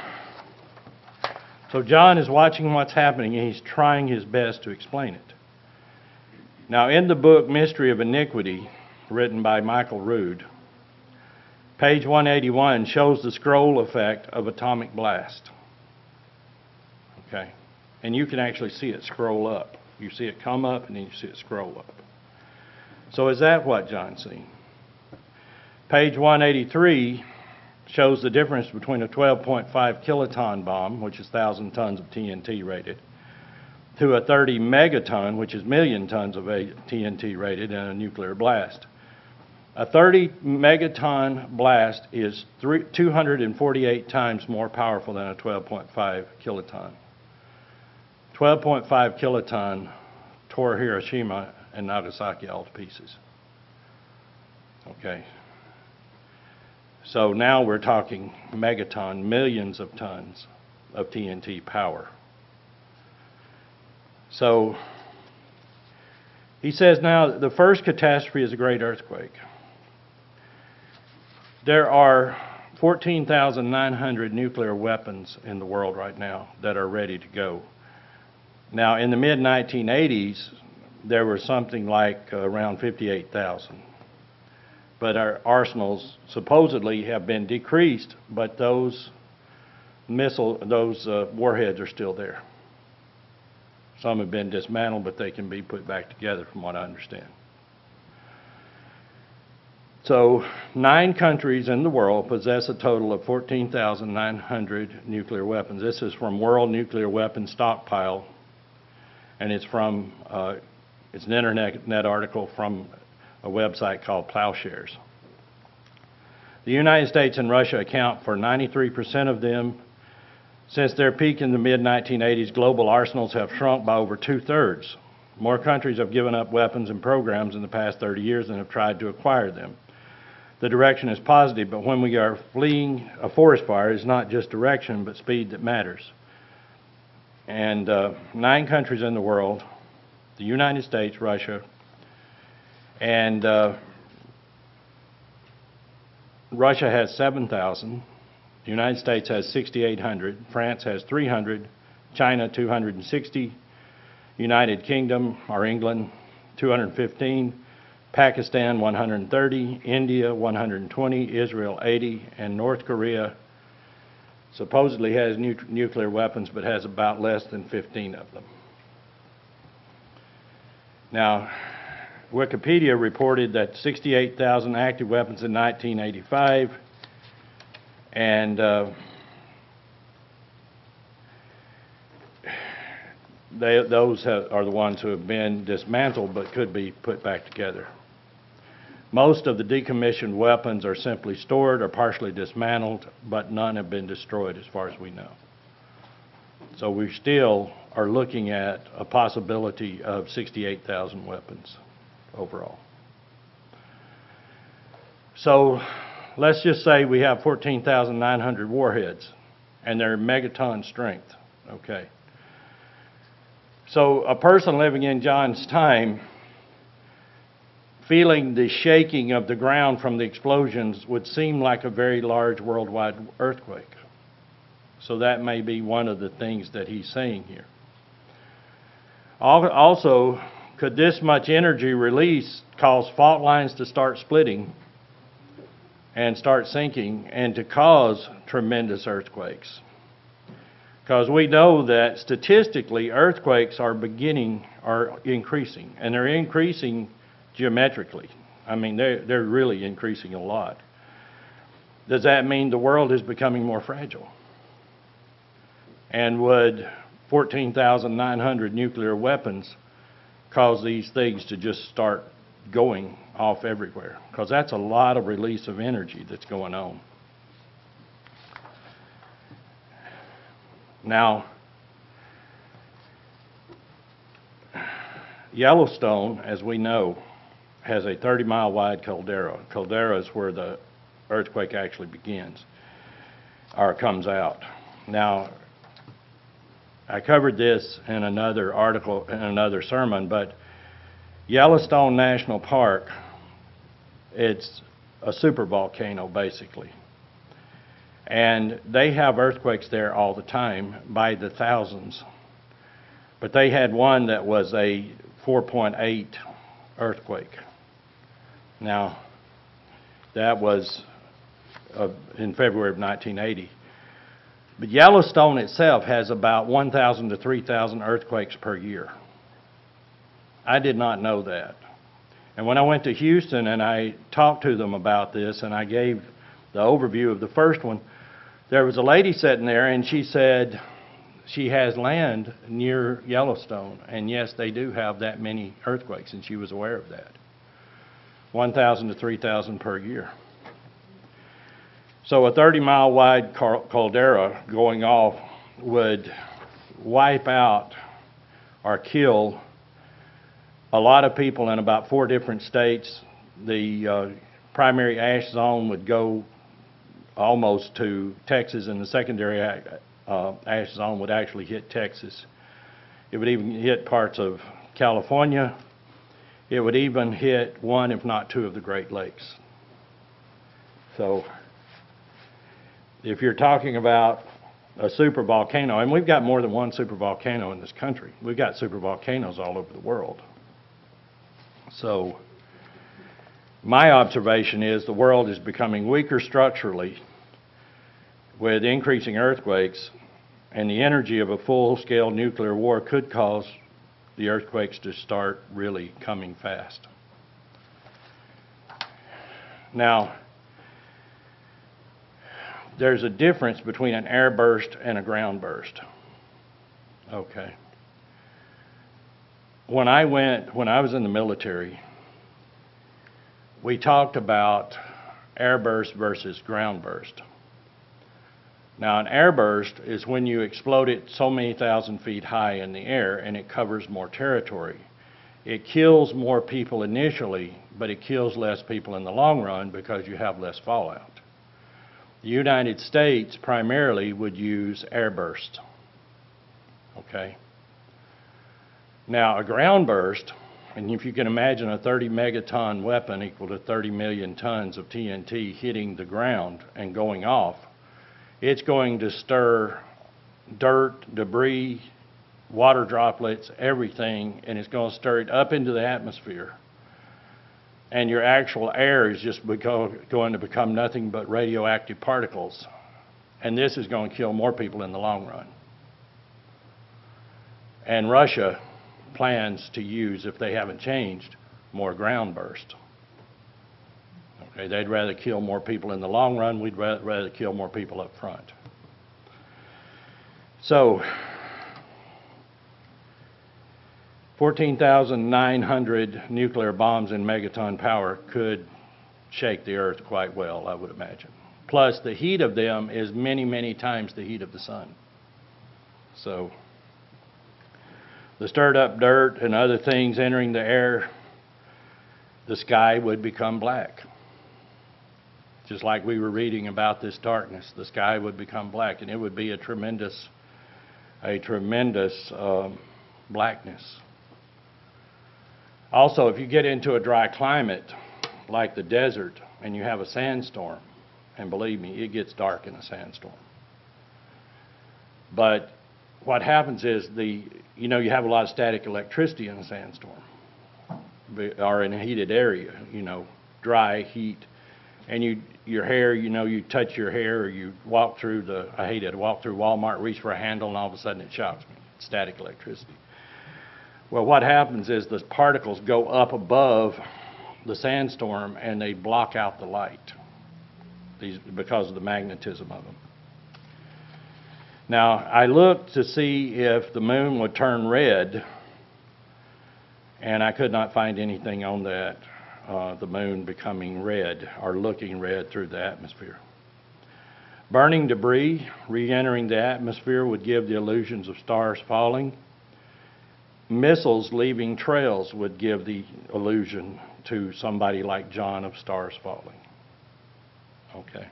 Speaker 11: so John is watching what's happening, and he's trying his best to explain it. Now, in the book Mystery of Iniquity, written by Michael Rood, page 181 shows the scroll effect of atomic blast. Okay? And you can actually see it scroll up. You see it come up, and then you see it scroll up. So is that what John's seeing? Page 183 shows the difference between a 12.5 kiloton bomb, which is 1,000 tons of TNT rated, to a 30 megaton, which is million tons of TNT rated, and a nuclear blast. A 30 megaton blast is 248 times more powerful than a 12.5 kiloton. 12.5 kiloton tore Hiroshima and Nagasaki all to pieces. Okay. So now we're talking megaton, millions of tons of TNT power. So he says now the first catastrophe is a great earthquake. There are 14,900 nuclear weapons in the world right now that are ready to go. Now, in the mid-1980s, there were something like around 58,000. But our arsenals supposedly have been decreased, but those warheads are still there. Some have been dismantled, but they can be put back together from what I understand. So 9 countries in the world possess a total of 14,900 nuclear weapons. This is from World Nuclear Weapons Stockpile, and it's from it's an internet article from a website called Plowshares. The United States and Russia account for 93% of them. Since their peak in the mid-1980s, global arsenals have shrunk by over 2/3. More countries have given up weapons and programs in the past 30 years than have tried to acquire them. The direction is positive, but when we are fleeing a forest fire, it's not just direction, but speed that matters. And 9 countries in the world, the United States, Russia, and Russia has 7,000, the United States has 6,800, France has 300, China 260, United Kingdom or England 215, Pakistan 130, India 120, Israel 80, and North Korea supposedly has nuclear weapons but has about less than 15 of them. Now, Wikipedia reported that 68,000 active weapons in 1985, and those are the ones who have been dismantled but could be put back together. Most of the decommissioned weapons are simply stored or partially dismantled, but none have been destroyed as far as we know. So we still are looking at a possibility of 68,000 weapons overall. So let's just say we have 14,900 warheads and they're megaton strength. Okay. So a person living in John's time, feeling the shaking of the ground from the explosions, would seem like a very large worldwide earthquake. So that may be one of the things that he's saying here. Also, could this much energy release cause fault lines to start splitting and start sinking and to cause tremendous earthquakes? Because we know that statistically earthquakes are increasing, and they're increasing geometrically. I mean, they're really increasing a lot. Does that mean the world is becoming more fragile? And would 14,900 nuclear weapons cause these things to just start going off everywhere, because that's a lot of release of energy that's going on. Now, Yellowstone, as we know, has a 30-mile wide caldera. Caldera is where the earthquake actually begins, or comes out. Now, I covered this in another article, in another sermon, but Yellowstone National Park, it's a supervolcano basically. And they have earthquakes there all the time by the thousands. But they had one that was a 4.8 earthquake. Now, that was in February of 1980. But Yellowstone itself has about 1,000 to 3,000 earthquakes per year. I did not know that. And when I went to Houston and I talked to them about this and I gave the overview of the first one, there was a lady sitting there and she said she has land near Yellowstone, and yes, they do have that many earthquakes, and she was aware of that. 1,000 to 3,000 per year. So a 30-mile wide caldera going off would wipe out or kill a lot of people in about 4 different states. The primary ash zone would go almost to Texas, and the secondary ash zone would actually hit Texas. It would even hit parts of California. It would even hit 1, if not 2, of the Great Lakes. So if you're talking about a supervolcano, and we've got more than one supervolcano in this country. We've got supervolcanoes all over the world. So my observation is the world is becoming weaker structurally with increasing earthquakes, and the energy of a full-scale nuclear war could cause the earthquakes to start really coming fast. Now, there's a difference between an air burst and a ground burst. Okay. When I was in the military, we talked about air burst versus ground burst. Now, an air burst is when you explode it so many thousand feet high in the air and it covers more territory. It kills more people initially, but it kills less people in the long run because you have less fallout. The United States primarily would use air burst. Okay? Now, a ground burst, and if you can imagine a 30 megaton weapon equal to 30 million tons of TNT hitting the ground and going off, it's going to stir dirt, debris, water droplets, everything, and it's going to stir it up into the atmosphere. And your actual air is just going to become nothing but radioactive particles. And this is going to kill more people in the long run. And Russia plans to use, if they haven't changed, more ground burst. Okay, they'd rather kill more people in the long run. We'd rather kill more people up front. So, 14,900 nuclear bombs in megaton power could shake the earth quite well, I would imagine. Plus, the heat of them is many, many times the heat of the sun. So, the stirred up dirt and other things entering the air, the sky would become black. Just like we were reading about this darkness, the sky would become black, and it would be a tremendous blackness. Also, if you get into a dry climate, like the desert, and you have a sandstorm, and believe me, it gets dark in a sandstorm. But what happens is you have a lot of static electricity in a sandstorm, or in a heated area, dry heat. And your hair, you touch your hair, or you walk through I hate it, walk through Walmart, reach for a handle, and all of a sudden it shocks me. It's static electricity. Well, what happens is the particles go up above the sandstorm and they block out the light because of the magnetism of them. Now, I looked to see if the moon would turn red, and I could not find anything on that, the moon becoming red or looking red through the atmosphere. Burning debris re-entering the atmosphere would give the illusions of stars falling. Missiles leaving trails would give the illusion to somebody like John of stars falling. Okay.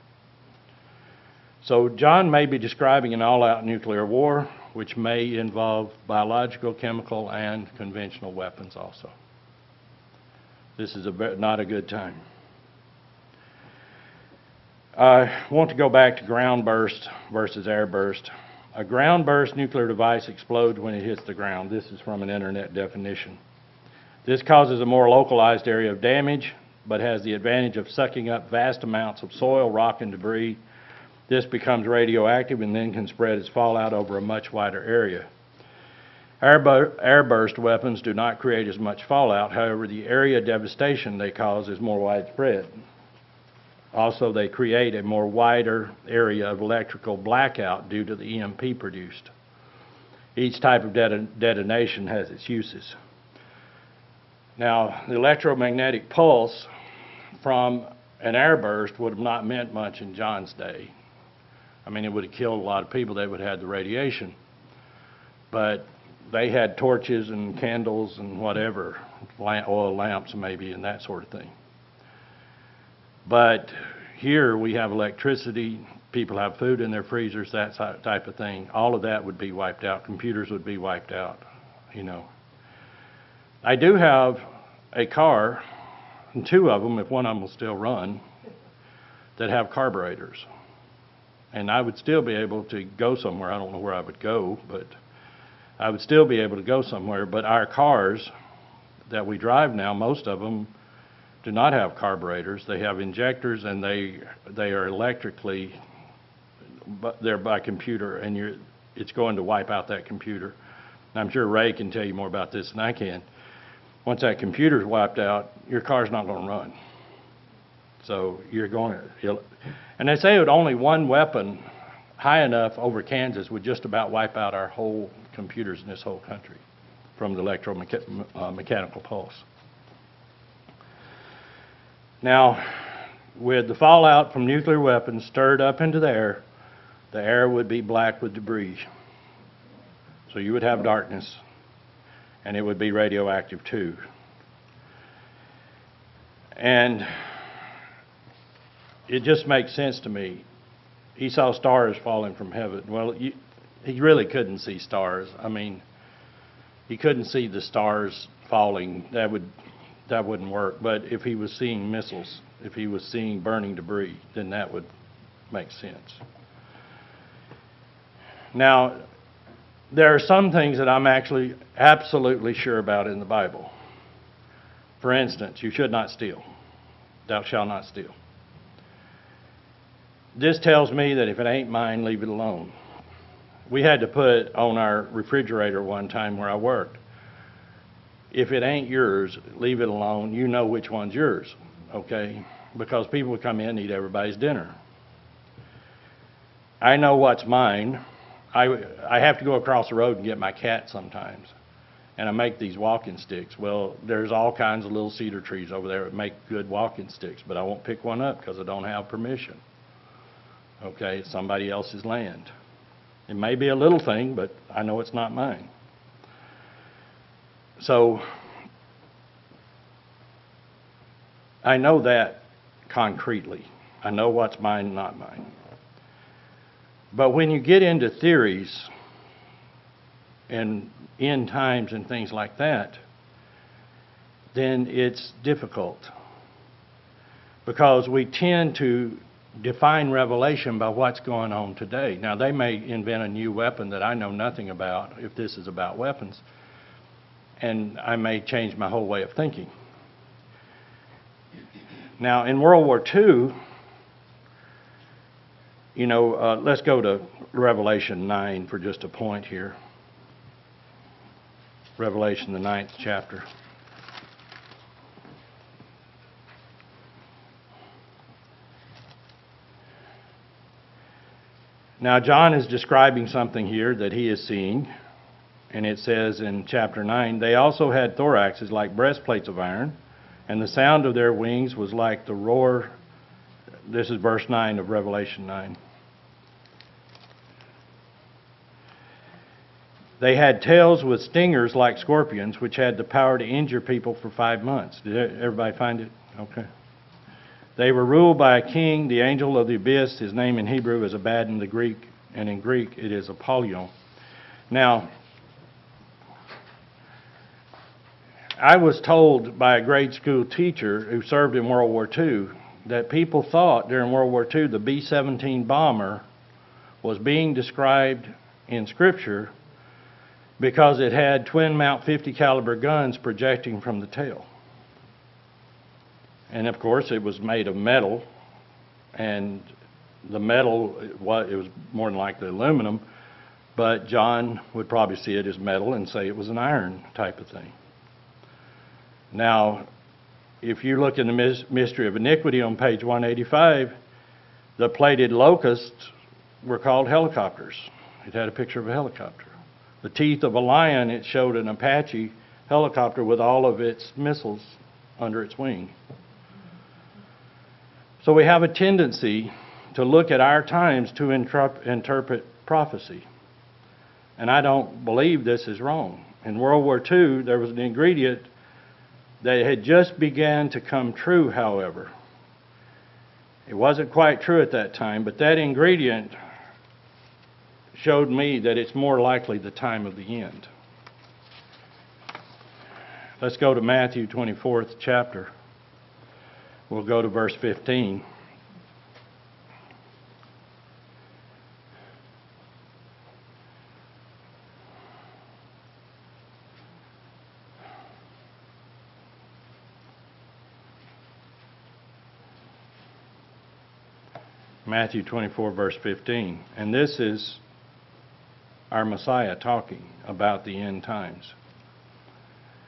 Speaker 11: So John may be describing an all-out nuclear war, which may involve biological, chemical, and conventional weapons also. This is not a good time. I want to go back to ground burst versus air burst. A ground burst nuclear device explodes when it hits the ground. This is from an internet definition. This causes a more localized area of damage, but has the advantage of sucking up vast amounts of soil, rock, and debris. This becomes radioactive and then can spread its fallout over a much wider area. Air burst weapons do not create as much fallout. However, the area devastation they cause is more widespread. Also, they create a more wider area of electrical blackout due to the EMP produced. Each type of detonation has its uses. Now, the electromagnetic pulse from an airburst would have not meant much in John's day. I mean, it would have killed a lot of people. They would have had the radiation. But they had torches and candles and whatever, oil lamps maybe, and that sort of thing. But here we have electricity, people have food in their freezers, that type of thing. All of that would be wiped out. Computers would be wiped out, you know. I do have a car, and two of them, if one of them will still run, that have carburetors. And I would still be able to go somewhere. I don't know where I would go, but I would still be able to go somewhere. But our cars that we drive now, most of them do not have carburetors. They have injectors, and they are electrically, they're by computer, and it's going to wipe out that computer. And I'm sure Ray can tell you more about this than I can. Once that computer's wiped out, your car's not going to run. So you're going to, and they say that only one weapon high enough over Kansas would just about wipe out our whole computers in this whole country from the electromechanical pulse. Now, with the fallout from nuclear weapons stirred up into the air would be black with debris. So you would have darkness, and it would be radioactive too. And it just makes sense to me. He saw stars falling from heaven. Well, he really couldn't see stars. I mean, he couldn't see the stars falling. That wouldn't work. But if he was seeing missiles, if he was seeing burning debris, then that would make sense. Now, there are some things that I'm actually absolutely sure about in the Bible. For instance, you should not steal. Thou shalt not steal. This tells me that if it ain't mine, leave it alone. We had to put on our refrigerator one time where I worked, if it ain't yours, leave it alone. You know which one's yours, okay? Because people would come in and eat everybody's dinner. I know what's mine. I have to go across the road and get my cat sometimes. And I make these walking sticks. Well, there's all kinds of little cedar trees over there that make good walking sticks, but I won't pick one up because I don't have permission. Okay, it's somebody else's land. It may be a little thing, but I know it's not mine. So I know that concretely. I know what's mine and not mine. But when you get into theories and end times and things like that, then it's difficult. Because we tend to define revelation by what's going on today. Now, they may invent a new weapon that I know nothing about, if this is about weapons, and I may change my whole way of thinking. Now, in World War II, you know, let's go to Revelation 9 for just a point here. Revelation, the 9th chapter. Now, John is describing something here that he is seeing, and it says in chapter 9, they also had thoraxes like breastplates of iron, and the sound of their wings was like the roar. This is verse 9 of Revelation 9. They had tails with stingers like scorpions, which had the power to injure people for 5 months. Did everybody find it? Okay. They were ruled by a king, the angel of the abyss. His name in Hebrew is Abaddon, and in Greek it is Apollyon. Now, I was told by a grade school teacher who served in World War II that people thought during World War II the B-17 bomber was being described in Scripture because it had twin mount 50 caliber guns projecting from the tail. And of course it was made of metal, and the metal, it was more than likely aluminum, but John would probably see it as metal and say it was an iron type of thing. Now, if you look in the Mystery of Iniquity on page 185, the plated locusts were called helicopters. It had a picture of a helicopter. The teeth of a lion, it showed an Apache helicopter with all of its missiles under its wing. So we have a tendency to look at our times to interpret prophecy. And I don't believe this is wrong. In World War II, there was an ingredient that had just began to come true, however. It wasn't quite true at that time, but that ingredient showed me that it's more likely the time of the end. Let's go to Matthew 24th chapter. We'll go to verse 15. Matthew 24, verse 15. And this is our Messiah talking about the end times.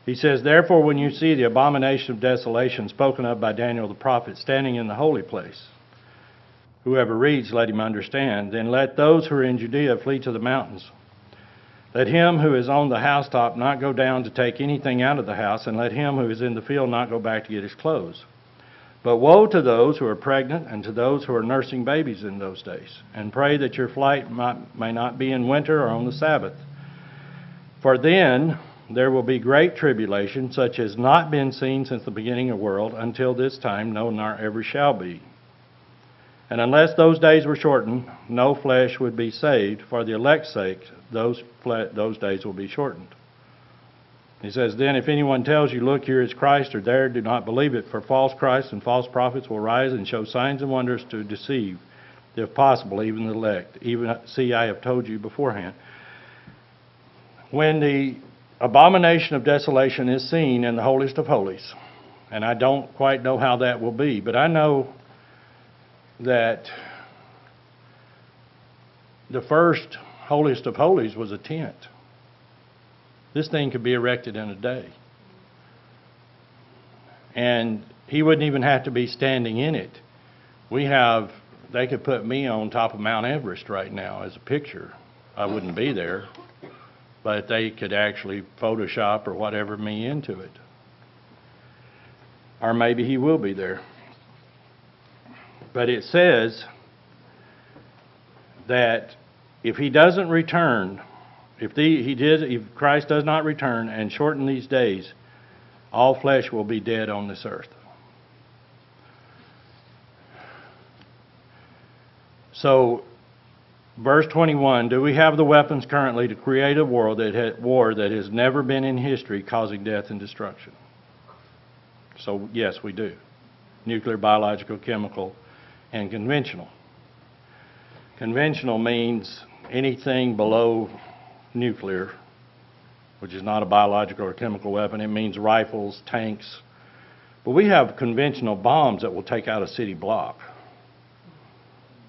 Speaker 11: He says, therefore, when you see the abomination of desolation spoken of by Daniel the prophet standing in the holy place, whoever reads, let him understand. Then let those who are in Judea flee to the mountains. Let him who is on the housetop not go down to take anything out of the house, and let him who is in the field not go back to get his clothes. But woe to those who are pregnant and to those who are nursing babies in those days. And pray that your flight may not be in winter or on the Sabbath. For then there will be great tribulation, such as not been seen since the beginning of the world, until this time, no, nor ever shall be. And unless those days were shortened, no flesh would be saved. For the elect's sake, those days will be shortened. He says, then if anyone tells you, look, here is Christ, or there, do not believe it. For false Christs and false prophets will rise and show signs and wonders to deceive, if possible, even the elect. Even, see, I have told you beforehand. When the abomination of desolation is seen in the holiest of holies, and I don't quite know how that will be, but I know that the first holiest of holies was a tent. This thing could be erected in a day. And he wouldn't even have to be standing in it. They could put me on top of Mount Everest right now as a picture. I wouldn't be there, but they could actually Photoshop or whatever me into it. Or maybe he will be there. But it says that if he doesn't return, if Christ does not return and shorten these days, all flesh will be dead on this earth. So, verse 21, do we have the weapons currently to create a war that has never been in history, causing death and destruction? So, yes, we do. Nuclear, biological, chemical, and conventional. Conventional means anything below nuclear, which is not a biological or chemical weapon. It means rifles, tanks. But we have conventional bombs that will take out a city block.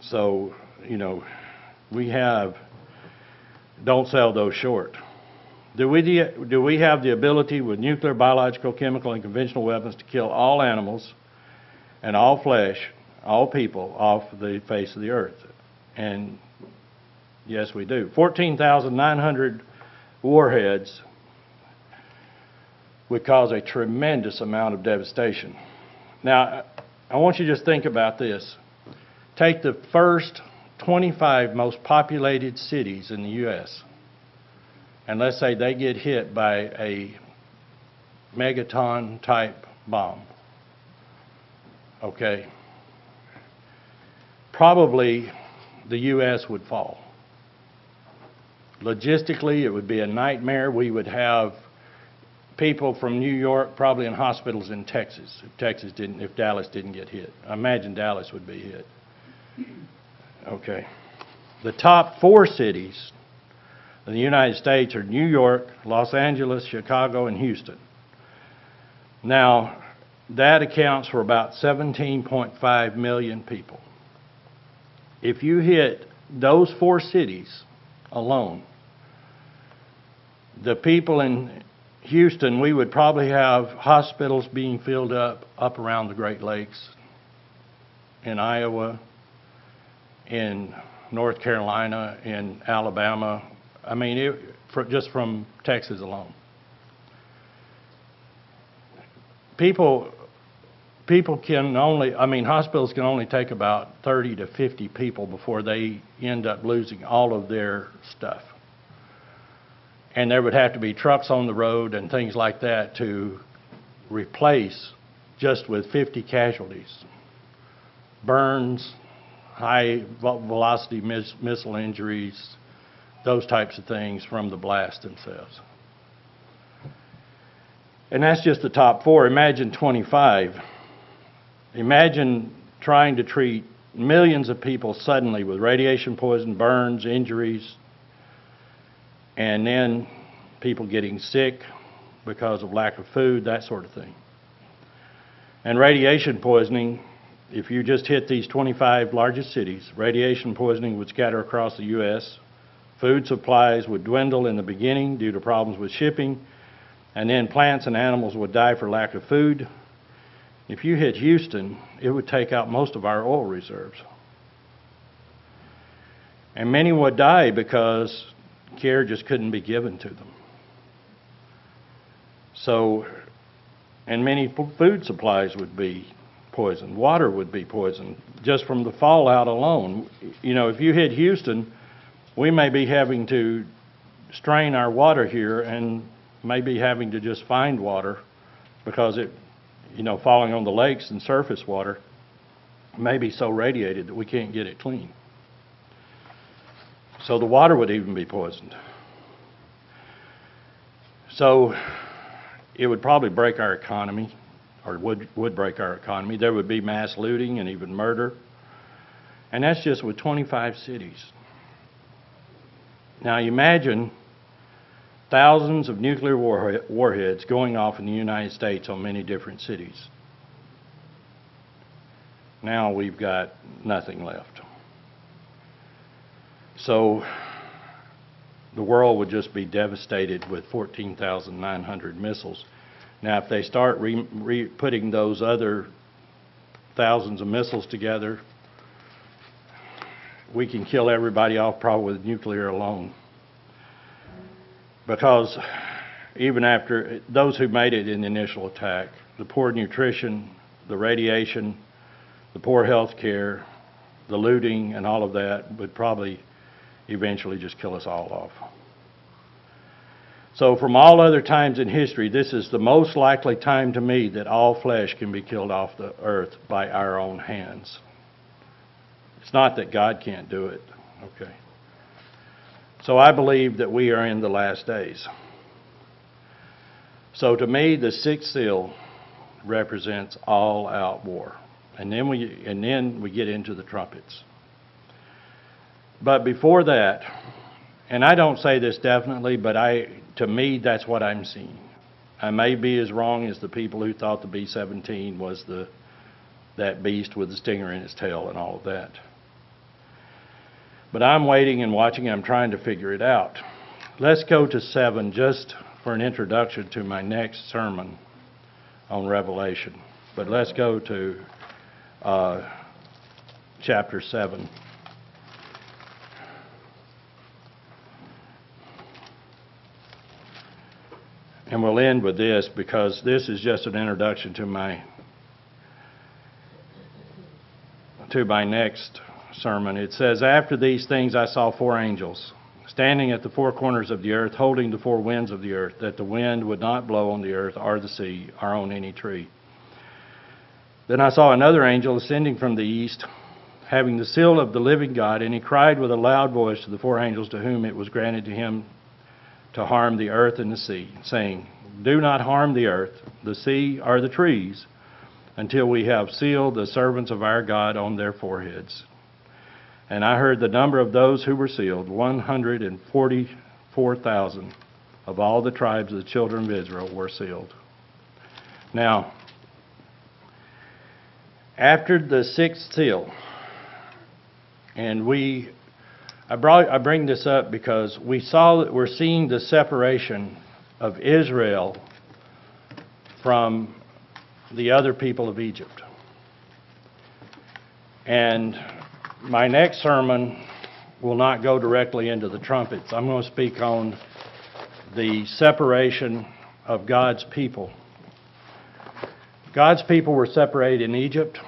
Speaker 11: So, don't sell those short. Do we have the ability with nuclear, biological, chemical, and conventional weapons to kill all animals and all flesh, all people off the face of the earth? And Yes, we do. 14,900 warheads would cause a tremendous amount of devastation. Now, I want you to just think about this. Take the first 25 most populated cities in the U.S., and let's say they get hit by a megaton-type bomb. Okay? Probably the U.S. would fall. Logistically, it would be a nightmare. We would have people from New York probably in hospitals in Texas if Dallas didn't get hit. I imagine Dallas would be hit. Okay. The top 4 cities in the United States are New York, Los Angeles, Chicago, and Houston. Now, that accounts for about 17.5 million people. If you hit those 4 cities alone, the people in Houston, we would probably have hospitals being filled up around the Great Lakes, in Iowa, in North Carolina, in Alabama. I mean, just from Texas alone. People can only, hospitals can only take about 30 to 50 people before they end up losing all of their stuff. And there would have to be trucks on the road and things like that to replace just with 50 casualties. Burns, high velocity missile injuries, those types of things from the blast themselves. And that's just the top 4. Imagine 25. Imagine trying to treat millions of people suddenly with radiation poison, burns, injuries, and then people getting sick because of lack of food, that sort of thing. And radiation poisoning, if you just hit these 25 largest cities, radiation poisoning would scatter across the U.S. Food supplies would dwindle in the beginning due to problems with shipping, and then plants and animals would die for lack of food. If you hit Houston, it would take out most of our oil reserves. And many would die because care just couldn't be given to them. So, and many food supplies would be poisoned. Water would be poisoned just from the fallout alone. You know, if you hit Houston, we may be having to strain our water here and maybe having to just find water because it, falling on the lakes and surface water may be so radiated that we can't get it clean. So the water would even be poisoned. So it would probably break our economy, or would break our economy. There would be mass looting and even murder. And that's just with 25 cities. Now imagine thousands of nuclear warheads going off in the United States on many different cities. Now we've got nothing left. So the world would just be devastated with 14,900 missiles. Now if they start putting those other thousands of missiles together, we can kill everybody off probably with nuclear alone. Because even after those who made it in the initial attack, the poor nutrition, the radiation, the poor health care, the looting and all of that would probably eventually just kill us all off. So from all other times in history, this is the most likely time to me that all flesh can be killed off the earth by our own hands. It's not that God can't do it, okay? So I believe that we are in the last days. So to me, the sixth seal represents all-out war. And then we get into the trumpets. But before that, and I don't say this definitely, but to me, that's what I'm seeing. I may be as wrong as the people who thought the B-17 was that beast with the stinger in its tail and all of that. But I'm waiting and watching, I'm trying to figure it out. Let's go to 7 just for an introduction to my next sermon on Revelation. But let's go to chapter 7. And we'll end with this because this is just an introduction to my next sermon. It says, "After these things I saw 4 angels standing at the 4 corners of the earth, holding the 4 winds of the earth, that the wind would not blow on the earth or the sea or on any tree. Then I saw another angel ascending from the east, having the seal of the living God, and he cried with a loud voice to the 4 angels to whom it was granted to him to harm the earth and the sea, saying, 'Do not harm the earth, the sea, or the trees, until we have sealed the servants of our God on their foreheads.' And I heard the number of those who were sealed, 144,000 of all the tribes of the children of Israel were sealed." Now, after the 6th seal, and I bring this up because we're seeing the separation of Israel from the other people of Egypt. And my next sermon will not go directly into the trumpets. I'm going to speak on the separation of God's people. God's people were separated in Egypt,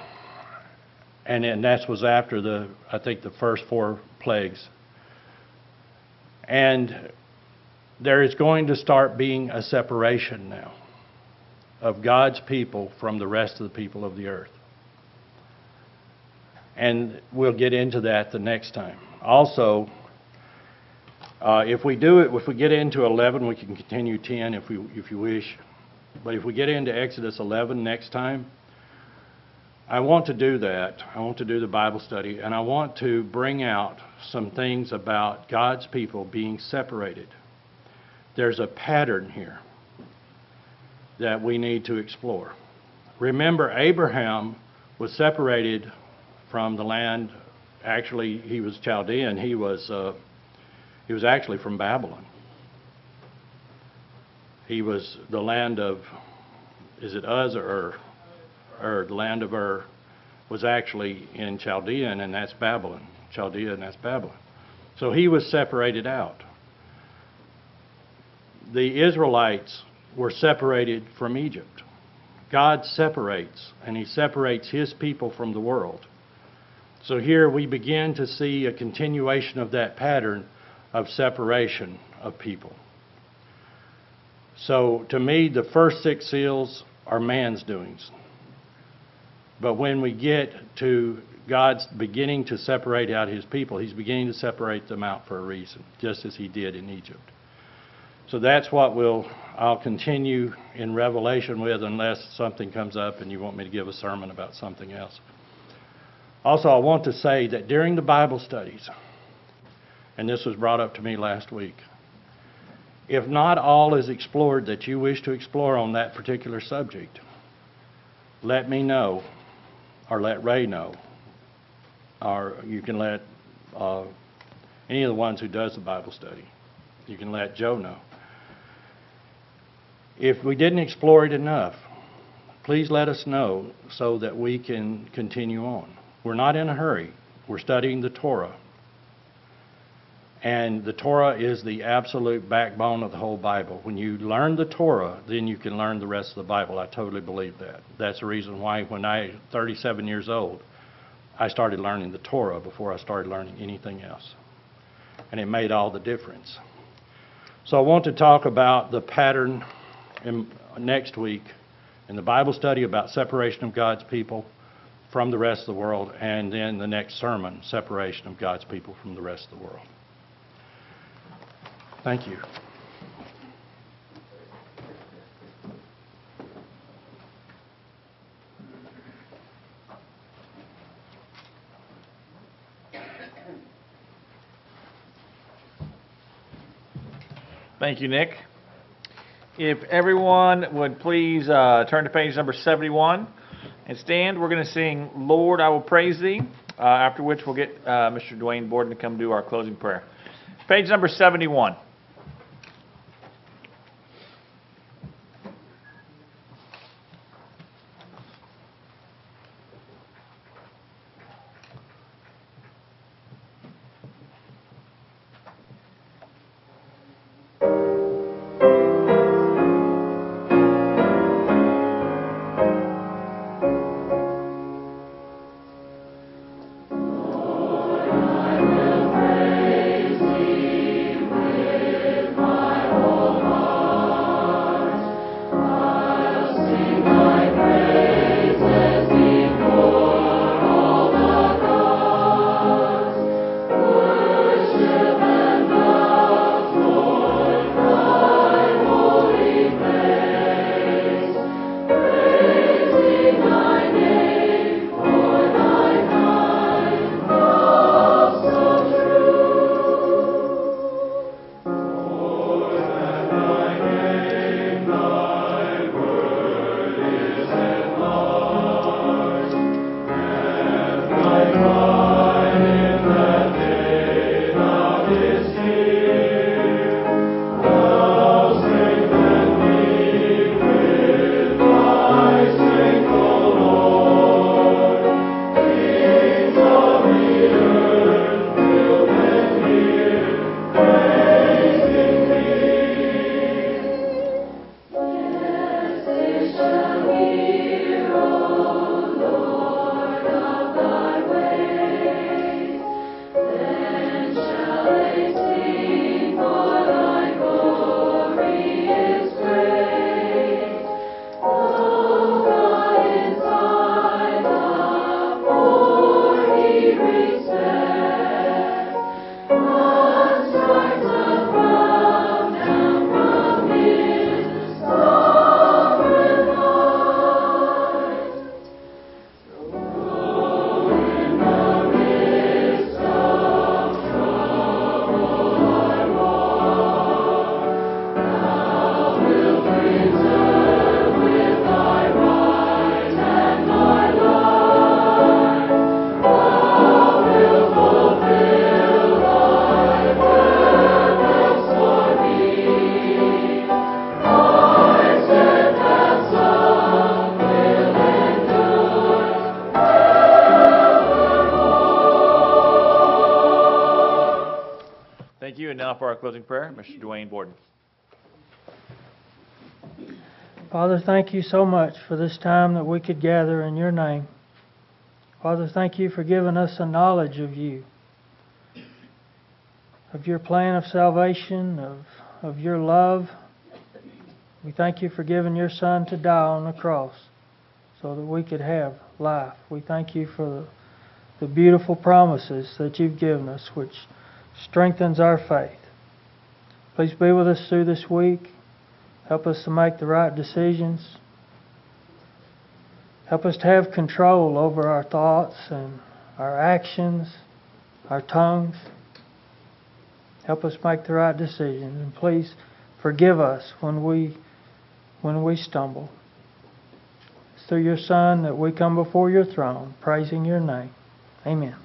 Speaker 11: and that was after the first 4 plagues. And there is going to start being a separation now of God's people from the rest of the people of the earth. And we'll get into that the next time. Also, if we get into 11, we can continue 10 if you wish. But if we get into Exodus 11 next time, I want to do that. I want to do the Bible study, and I want to bring out some things about God's people being separated. There's a pattern here that we need to explore. Remember, Abraham was separated from the land. Actually, he was Chaldean. He was actually from Babylon. He was the land of, is it Uz or Ur? The land of Ur was actually in Chaldean, and that's Babylon. Chaldea, and that's Babylon. So he was separated out. The Israelites were separated from Egypt. God separates, and he separates his people from the world. So here we begin to see a continuation of that pattern of separation of people. So to me, the first 6 seals are man's doings. But when we get to God's beginning to separate out his people, he's beginning to separate them out for a reason, just as he did in Egypt. So that's what I'll continue in Revelation with, unless something comes up and you want me to give a sermon about something else. Also, I want to say that during the Bible studies, and this was brought up to me last week, if not all is explored that you wish to explore on that particular subject, let me know, or let Ray know, or you can let any of the ones who does the Bible study. You can let Joe know. If we didn't explore it enough, please let us know so that we can continue on. We're not in a hurry. We're studying the Torah. And the Torah is the absolute backbone of the whole Bible. When you learn the Torah, then you can learn the rest of the Bible. I totally believe that. That's the reason why when I was 37 years old, I started learning the Torah before I started learning anything else. And it made all the difference. So I want to talk about the pattern next week in the Bible study about separation of God's people from the rest of the world, and then the next sermon, separation of God's people from the rest of the world. Thank you.
Speaker 1: Thank you, Nick. If everyone would please turn to page number 71 and stand, we're going to sing "Lord, I Will Praise Thee," after which we'll get Mr. Dwayne Borden to come do our closing prayer. Page number 71. And now for our closing prayer, Mr. Dwayne Borden.
Speaker 9: Father, thank you so much for this time that we could gather in your name. Father, thank you for giving us a knowledge of you, of your plan of salvation, of your love. We thank you for giving your Son to die on the cross so that we could have life. We thank you for the beautiful promises that you've given us, which strengthens our faith. Please be with us through this week. Help us to make the right decisions. Help us to have control over our thoughts and our actions, our tongues. Help us make the right decisions. And please forgive us when we stumble. It's through your Son that we come before your throne, praising your name. Amen.